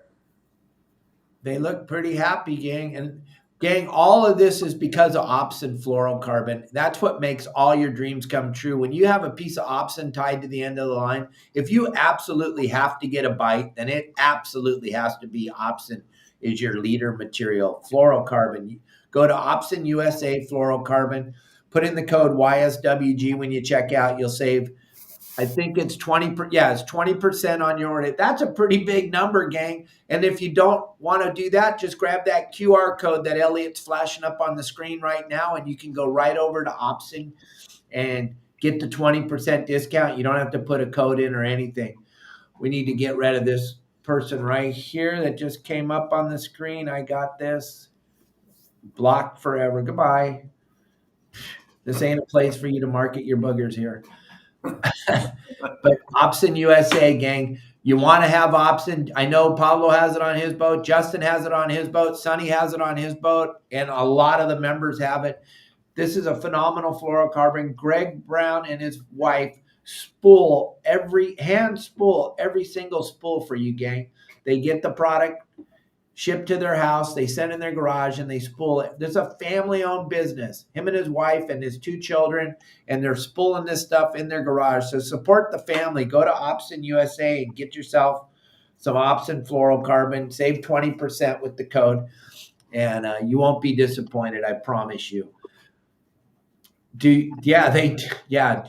They look pretty happy, gang. And gang, all of this is because of Opsin fluorocarbon. That's what makes all your dreams come true. When you have a piece of Opsin tied to the end of the line, if you absolutely have to get a bite, then it absolutely has to be Opsin is your leader material. Fluorocarbon. Go to Opsin USA fluorocarbon. Put in the code YSWG when you check out. You'll save, I think it's 20%. Yeah, it's 20% on your order. That's a pretty big number, gang. And if you don't want to do that, just grab that QR code that Elliot's flashing up on the screen right now, and you can go right over to Opsin and get the 20% discount. You don't have to put a code in or anything. We need to get rid of this person right here that just came up on the screen. I got this. Blocked forever. Goodbye. This ain't a place for you to market your boogers here. But Opsin USA, gang, you want to have Opsin. I know Pablo has it on his boat. Justin has it on his boat. Sonny has it on his boat. And a lot of the members have it. This is a phenomenal fluorocarbon. Greg Brown and his wife hand spool every single spool for you, gang. They get the product shipped to their house, they send in their garage, and they spool it. There's a family-owned business, him and his wife and his 2 children, and they're spooling this stuff in their garage. So support the family. Go to Opsin USA and get yourself some Opsin fluorocarbon. Save 20% with the code, and you won't be disappointed, I promise you. Yeah.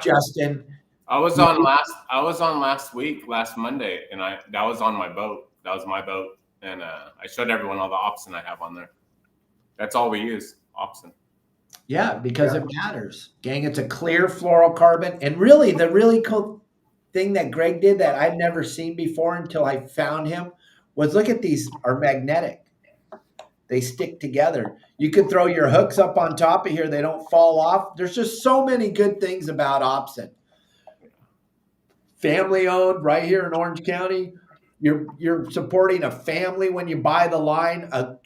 Justin. I was on last Monday, and that was on my boat. That was my boat. And I showed everyone all the Opsin I have on there. That's all we use, Opsin. Yeah, because it matters. Gang, it's a clear fluorocarbon. And really, the really cool thing that Greg did that I'd never seen before until I found him was look at these are magnetic. They stick together. You could throw your hooks up on top of here. They don't fall off. There's just so many good things about Opsin. Family owned right here in Orange County. You're supporting a family when you buy the line, a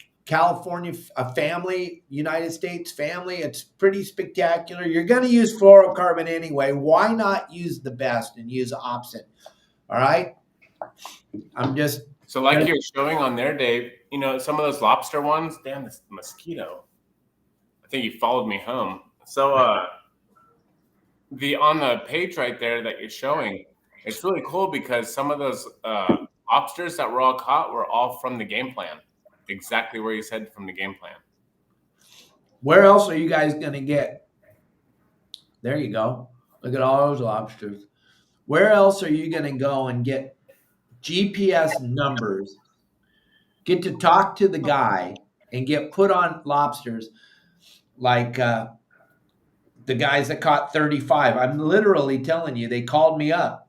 family, United States family. It's pretty spectacular. You're going to use fluorocarbon anyway. Why not use the best and use Opsin? All right. So like you're showing on there, Dave, some of those lobster ones, damn, this mosquito. I think he followed me home. So on the page right there that you're showing, it's really cool because some of those lobsters that were all caught were all from the game plan. Exactly where you said from the game plan. Where else are you guys going to get? There you go. Look at all those lobsters. Where else are you going to go and get GPS numbers, get to talk to the guy and get put on lobsters? like the guys that caught 35. I'm literally telling you, they called me up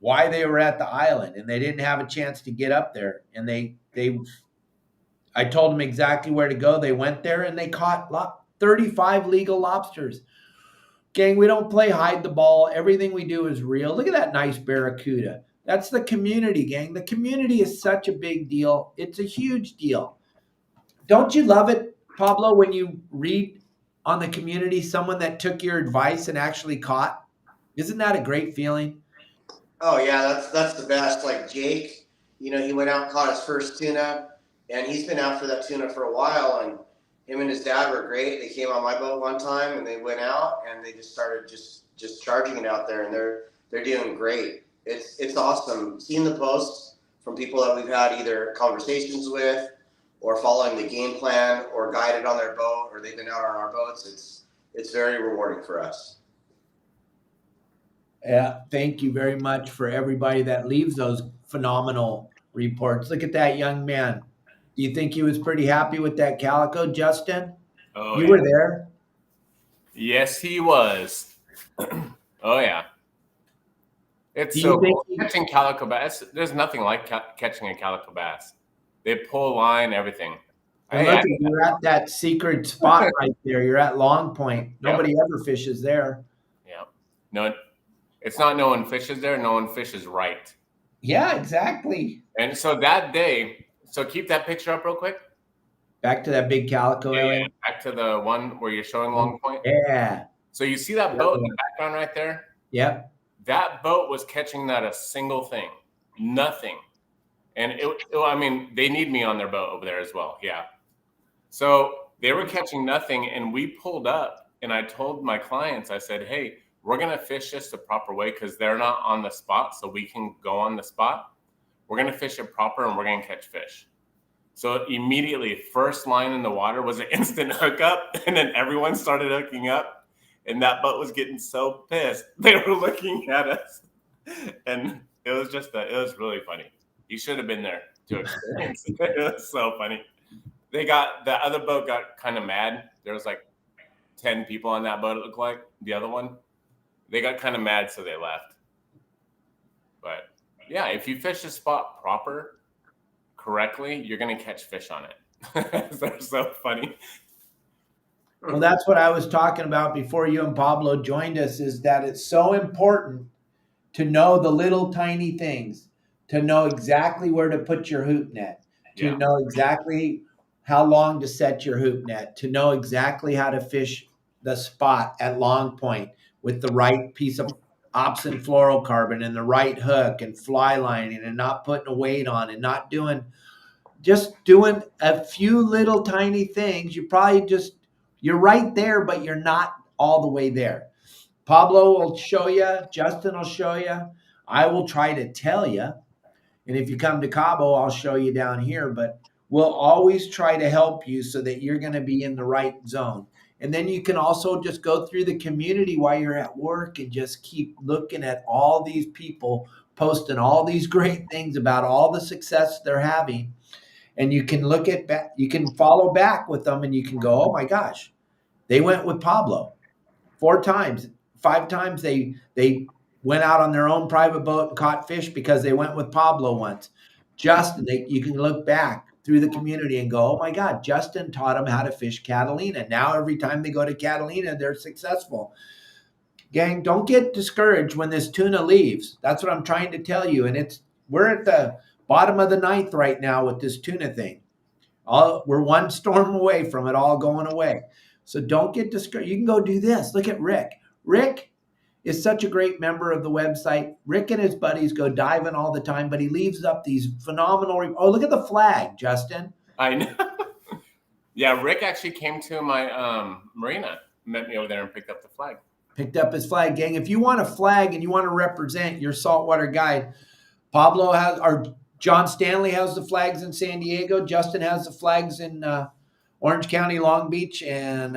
why they were at the island and they didn't have a chance to get up there. And I told them exactly where to go. They went there and they caught 35 legal lobsters. Gang, we don't play hide the ball. Everything we do is real. Look at that nice barracuda. That's the community, gang. The community is such a big deal. It's a huge deal. Don't you love it, Pablo, when you read on the community someone that took your advice and actually caught? Isn't that a great feeling? Oh yeah, that's the best. Like Jake, he went out and caught his first tuna, and he's been after that tuna for a while. And him and his dad were great. They came on my boat one time, and they went out and they just started just charging it out there, and they're doing great. It's awesome seeing the posts from people that we've had either conversations with, or following the game plan, or guided on their boat, or they've been out on our boats. It's very rewarding for us. Yeah, thank you very much for everybody that leaves those phenomenal reports. Look at that young man. Do you think he was pretty happy with that calico, Justin? Oh, You yeah. were there. Yes, he was. Oh yeah. It's Do you so think cool. Catching calico bass. There's nothing like catching a calico bass. They pull line, everything. And look, you're at that secret spot right there. You're at Long Point. Nobody ever fishes there. Yeah. No, it's not no one fishes there. No one fishes right. Yeah, exactly. And so that day, so keep that picture up real quick. Back to that big calico, Yeah, back to the one where you're showing Long Point. Yeah. So you see that boat in the background right there? Yep. That boat was catching not a single thing, nothing. And I mean, they need me on their boat over there as well. Yeah. So they were catching nothing, and we pulled up, and I told my clients, I said, hey, we're going to fish this the proper way because they're not on the spot, so we can go on the spot. We're going to fish it proper, and we're going to catch fish. So immediately, first line in the water was an instant hookup, and then everyone started hooking up, and that boat was getting so pissed. They were looking at us, and it was really funny. You should have been there to experience it. It was so funny. The other boat got kind of mad. There was like 10 people on that boat, it looked like. The other one, they got kind of mad, so they left. But yeah, if you fish the spot correctly, you're going to catch fish on it. They're so funny. Well, that's what I was talking about before you and Pablo joined us, is that it's so important to know the little tiny things, to know exactly where to put your hoop net, to know exactly how long to set your hoop net, to know exactly how to fish the spot at Long Point with the right piece of Opsin fluorocarbon and the right hook and fly lining and not putting a weight on and not doing a few little tiny things. You're right there, but you're not all the way there. Pablo will show you. Justin will show you. I will try to tell you. And if you come to Cabo, I'll show you down here. But we'll always try to help you so that you're going to be in the right zone. And then you can also just go through the community while you're at work and just keep looking at all these people posting all these great things about all the success they're having. And you can you can follow back with them, and you can go, oh my gosh, they went with Pablo 4 times, 5 times. They went out on their own private boat and caught fish because they went with Pablo once. Justin, you can look back through the community and go, oh my God, Justin taught them how to fish Catalina. Now every time they go to Catalina, they're successful. Gang, don't get discouraged when this tuna leaves. That's what I'm trying to tell you. And we're at the bottom of the 9th right now with this tuna thing. We're one storm away from it all going away. So don't get discouraged. You can go do this. Look at Rick. Rick is such a great member of the website. Rick and his buddies go diving all the time, but he leaves up these phenomenal. Oh, look at the flag, Justin. I know. Yeah, Rick actually came to my marina, met me over there and picked up the flag. Picked up his flag, gang. If you want a flag and you want to represent your saltwater guide, John Stanley has the flags in San Diego. Justin has the flags in Orange County, Long Beach, and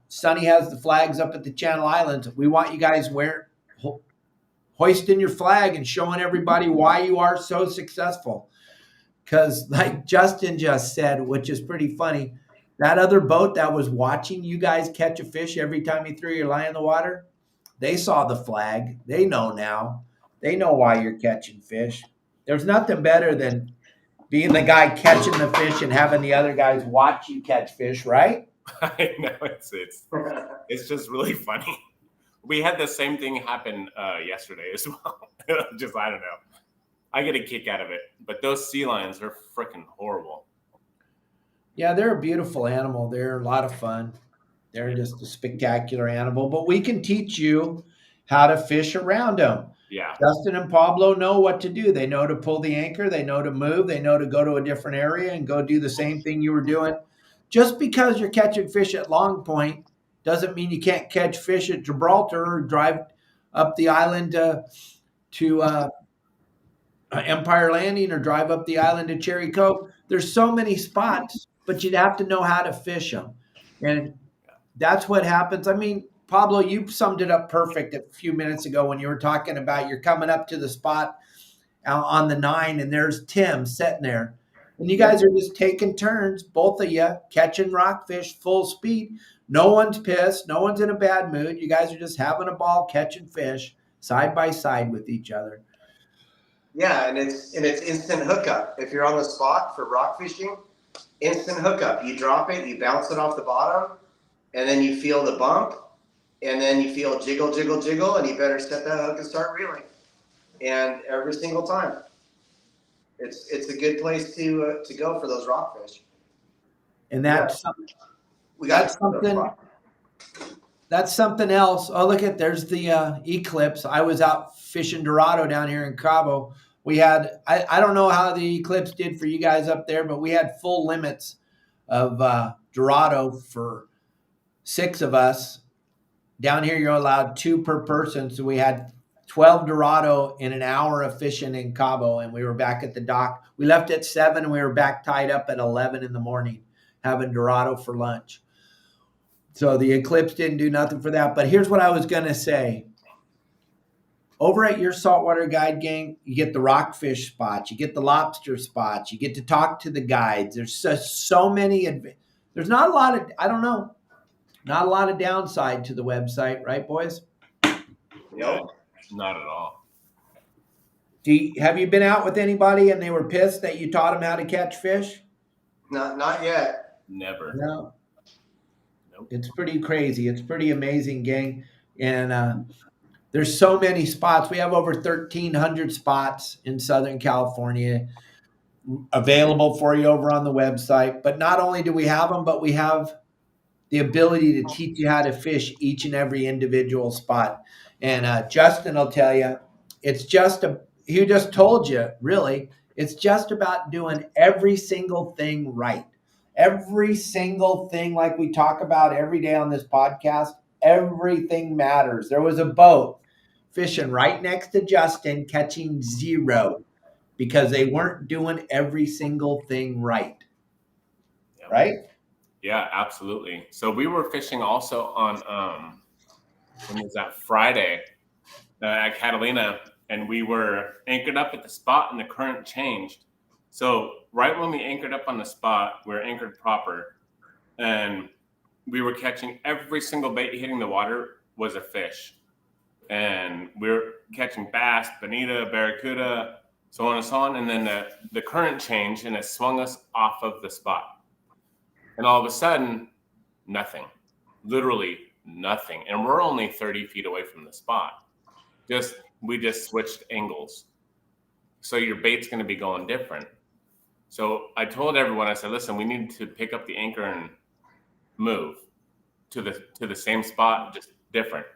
Sonny has the flags up at the Channel Islands. We want you guys hoisting your flag and showing everybody why you are so successful. Because like Justin just said, which is pretty funny, That other boat that was watching you guys catch a fish every time you threw your line in the water, they saw the flag. They know now. They know why you're catching fish. There's nothing better than being the guy catching the fish and having the other guys watch you catch fish, right? I know it's just really funny. We had the same thing happen yesterday as well. Just, I don't know. I get a kick out of it, but those sea lions are freaking horrible. Yeah, they're a beautiful animal. They're a lot of fun. They're just a spectacular animal, but we can teach you how to fish around them. Yeah. Justin and Pablo know what to do. They know to pull the anchor. They know to move. They know to go to a different area and go do the same thing you were doing. Just because you're catching fish at Long Point doesn't mean you can't catch fish at Gibraltar or drive up the island to Empire Landing or drive up the island to Cherry Cove. There's so many spots, but you'd have to know how to fish them. And that's what happens. I mean, Pablo, you summed it up perfect a few minutes ago when you were talking about you're coming up to the spot on the 9 and there's Tim sitting there. And you guys are just taking turns, both of you, catching rockfish full speed. No one's pissed. No one's in a bad mood. You guys are just having a ball catching fish side by side with each other. Yeah, and it's instant hookup. If you're on the spot for rock fishing, instant hookup. You drop it, you bounce it off the bottom, and then you feel the bump, and then you feel jiggle, jiggle, jiggle, and you better set that hook and start reeling. And every single time, it's a good place to go for those rockfish. And that's We got that's something else. Oh, look at there's the eclipse. I was out fishing Dorado down here in Cabo. We had I don't know how the eclipse did for you guys up there, but we had full limits of Dorado for 6 of us. Down here, you're allowed 2 per person. So we had 12 Dorado in an hour of fishing in Cabo, and we were back at the dock. We left at 7, and we were back tied up at 11 in the morning having Dorado for lunch. So the eclipse didn't do nothing for that. But here's what I was going to say. Over at your saltwater guide gang, you get the rockfish spots, you get the lobster spots, you get to talk to the guides. There's so many. There's not a lot of, I don't know, not a lot of downside to the website, right, boys? No, not at all. Have you been out with anybody and they were pissed that you taught them how to catch fish? Not yet. Never. No. Nope. It's pretty crazy. It's pretty amazing, gang. And there's so many spots. We have over 1,300 spots in Southern California available for you over on the website. But not only do we have them, but we have the ability to teach you how to fish each and every individual spot. And Justin will tell you, it's just he just told you, really, it's just about doing every single thing right. Every single thing, like we talk about every day on this podcast, everything matters. There was a boat fishing right next to Justin catching 0 because they weren't doing every single thing right. Yep. Right? Yeah, absolutely. So we were fishing also on when was that, Friday at Catalina, and we were anchored up at the spot and the current changed. So right when we anchored up on the spot, we were anchored proper, and we were catching every single bait hitting the water was a fish. And we were catching bass, bonita, barracuda, so on and so on. And then the current changed and it swung us off of the spot. And all of a sudden, nothing, literally nothing. And we're only 30 feet away from the spot. We just switched angles. So your bait's going to be going different. So I told everyone, I said, listen, we need to pick up the anchor and move to the same spot, just different.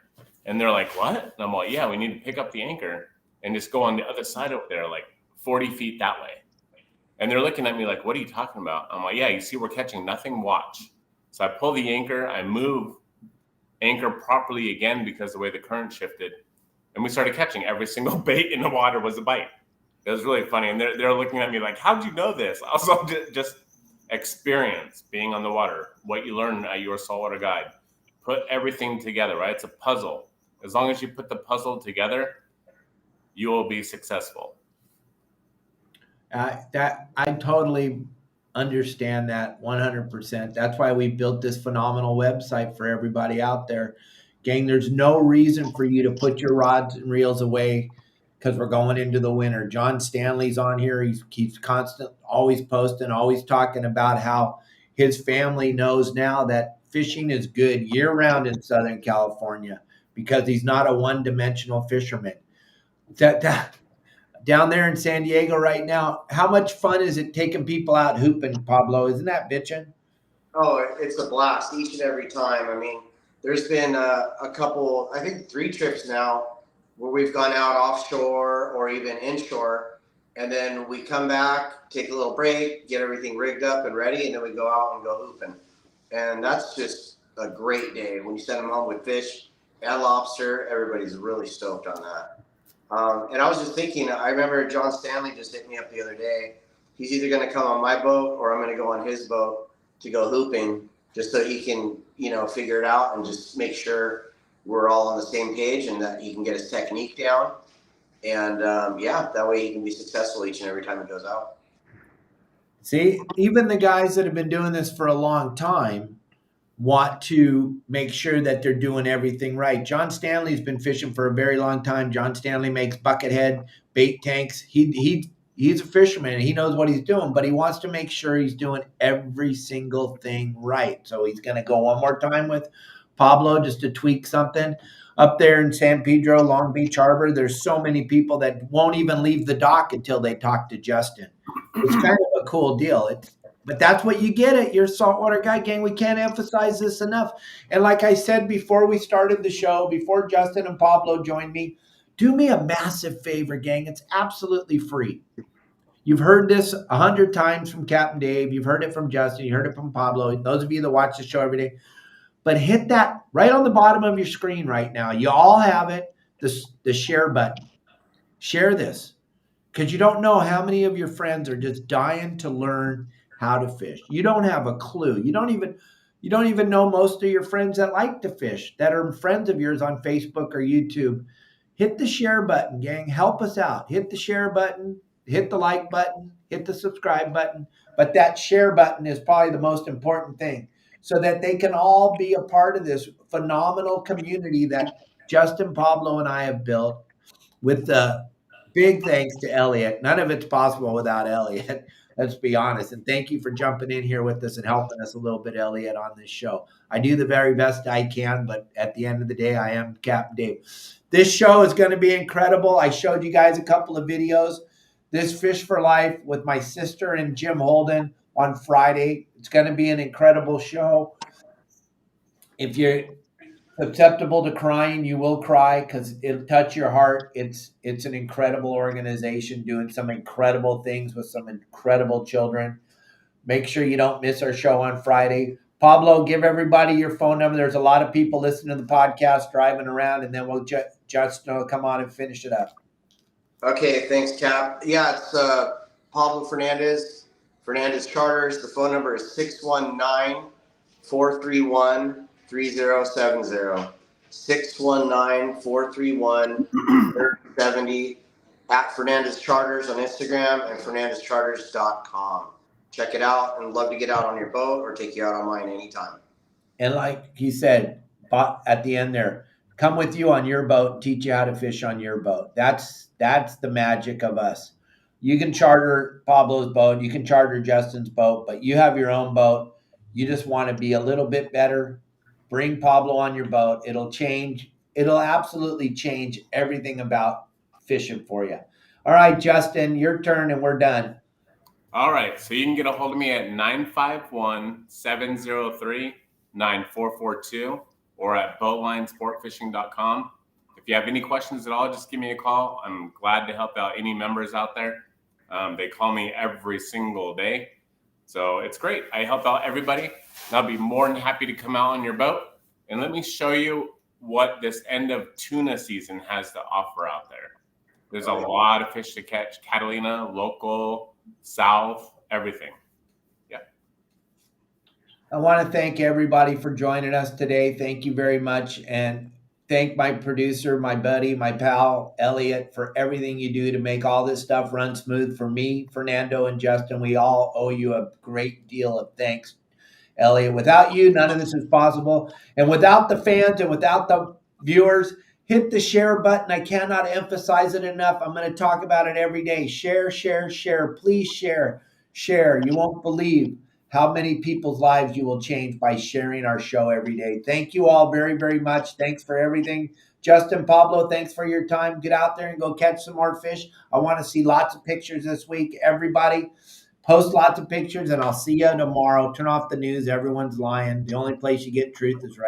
And they're like, what? And I'm like, yeah, we need to pick up the anchor and just go on the other side over there, like 40 feet that way. And they're looking at me like, what are you talking about? I'm like, yeah, you see, we're catching nothing, watch. So I pull the anchor, I move anchor properly again because the way the current shifted. And we started catching every single bait in the water was a bite. It was really funny. And they're looking at me like, how'd you know this? Also, just experience being on the water, what you learn at your saltwater guide. Put everything together, right? It's a puzzle. As long as you put the puzzle together, you will be successful. That I totally understand that 100%. That's why we built this phenomenal website for everybody out there. Gang, there's no reason for you to put your rods and reels away because we're going into the winter. John Stanley's on here. He's constant, always posting, always talking about how his family knows now that fishing is good year round in Southern California because he's not a one-dimensional fisherman. That down there in San Diego right now, how much fun is it taking people out hooping, Pablo? Isn't that bitching? Oh, it's a blast each and every time. I mean, there's been a couple, I think 3 trips now where we've gone out offshore or even inshore, and then we come back, take a little break, get everything rigged up and ready, and then we go out and go hooping. And that's just a great day. When you send them home with fish and lobster, everybody's really stoked on that. And I was just thinking, I remember John Stanley just hit me up the other day. He's either going to come on my boat or I'm going to go on his boat to go hooping, just so he can, figure it out and just make sure we're all on the same page and that he can get his technique down. And that way he can be successful each and every time he goes out. See, even the guys that have been doing this for a long time want to make sure that they're doing everything right. John Stanley's been fishing for a very long time. John Stanley makes buckethead bait tanks. He's a fisherman and he knows what he's doing, but he wants to make sure he's doing every single thing right. So he's going to go one more time with Pablo just to tweak something. Up there in San Pedro, Long Beach Harbor, there's so many people that won't even leave the dock until they talk to Justin. It's kind of a cool deal. But that's what you get at your Saltwater Guide Gang. We can't emphasize this enough. And like I said before we started the show, before Justin and Pablo joined me, do me a massive favor, gang. It's absolutely free. You've heard this 100 times from Captain Dave. You've heard it from Justin. You heard it from Pablo. Those of you that watch the show every day. But hit that right on the bottom of your screen right now. You all have it, the share button. Share this because you don't know how many of your friends are just dying to learn how to fish. You don't have a clue. You don't even know most of your friends that like to fish, that are friends of yours on Facebook or YouTube. Hit the share button, gang. Help us out. Hit the share button, hit the like button, hit the subscribe button. But that share button is probably the most important thing so that they can all be a part of this phenomenal community that Justin, Pablo, and I have built with the big thanks to Elliot. None of it's possible without Elliot. Let's be honest. And thank you for jumping in here with us and helping us a little bit, Elliot, on this show. I do the very best I can, but at the end of the day, I am Captain Dave. This show is going to be incredible. I showed you guys a couple of videos. This Fish for Life with my sister and Jim Holden on Friday. It's going to be an incredible show. If you're susceptible to crying, you will cry because it'll touch your heart. It's an incredible organization doing some incredible things with some incredible children. Make sure you don't miss our show on Friday. Pablo, give everybody your phone number. There's a lot of people listening to the podcast driving around, and then we'll just come on and finish it up. Okay, thanks, Cap. Yeah, it's Pablo Fernandez Charters. The phone number is 619-431-3070. 619-431-3070 at Fernandez Charters on Instagram and FernandezCharters.com. Check it out and love to get out on your boat or take you out on mine anytime. And like he said at the end there, come with you on your boat and teach you how to fish on your boat. That's the magic of us. You can charter Pablo's boat, you can charter Justin's boat, but you have your own boat. You just want to be a little bit better. Bring Pablo on your boat. It'll absolutely change everything about fishing for you. All right, Justin, your turn and we're done. All right, so you can get a hold of me at 951-703-9442 or at boatlinesportfishing.com. If you have any questions at all, just give me a call. I'm glad to help out any members out there. They call me every single day. So it's great. I help out everybody. And I'll be more than happy to come out on your boat. And let me show you what this end of tuna season has to offer out there. There's a lot of fish to catch. Catalina, local, south, everything. Yeah. I want to thank everybody for joining us today. Thank you very much. And thank my producer, my buddy, my pal, Elliot, for everything you do to make all this stuff run smooth for me, Fernando, and Justin. We all owe you a great deal of thanks, Elliot. Without you, none of this is possible. And without the fans and without the viewers, hit the share button. I cannot emphasize it enough. I'm going to talk about it every day. Share, share, share. Please share, share. You won't believe how many people's lives you will change by sharing our show every day. Thank you all very, very much. Thanks for everything. Justin, Pablo, thanks for your time. Get out there and go catch some more fish. I want to see lots of pictures this week. Everybody, post lots of pictures, and I'll see you tomorrow. Turn off the news. Everyone's lying. The only place you get truth is right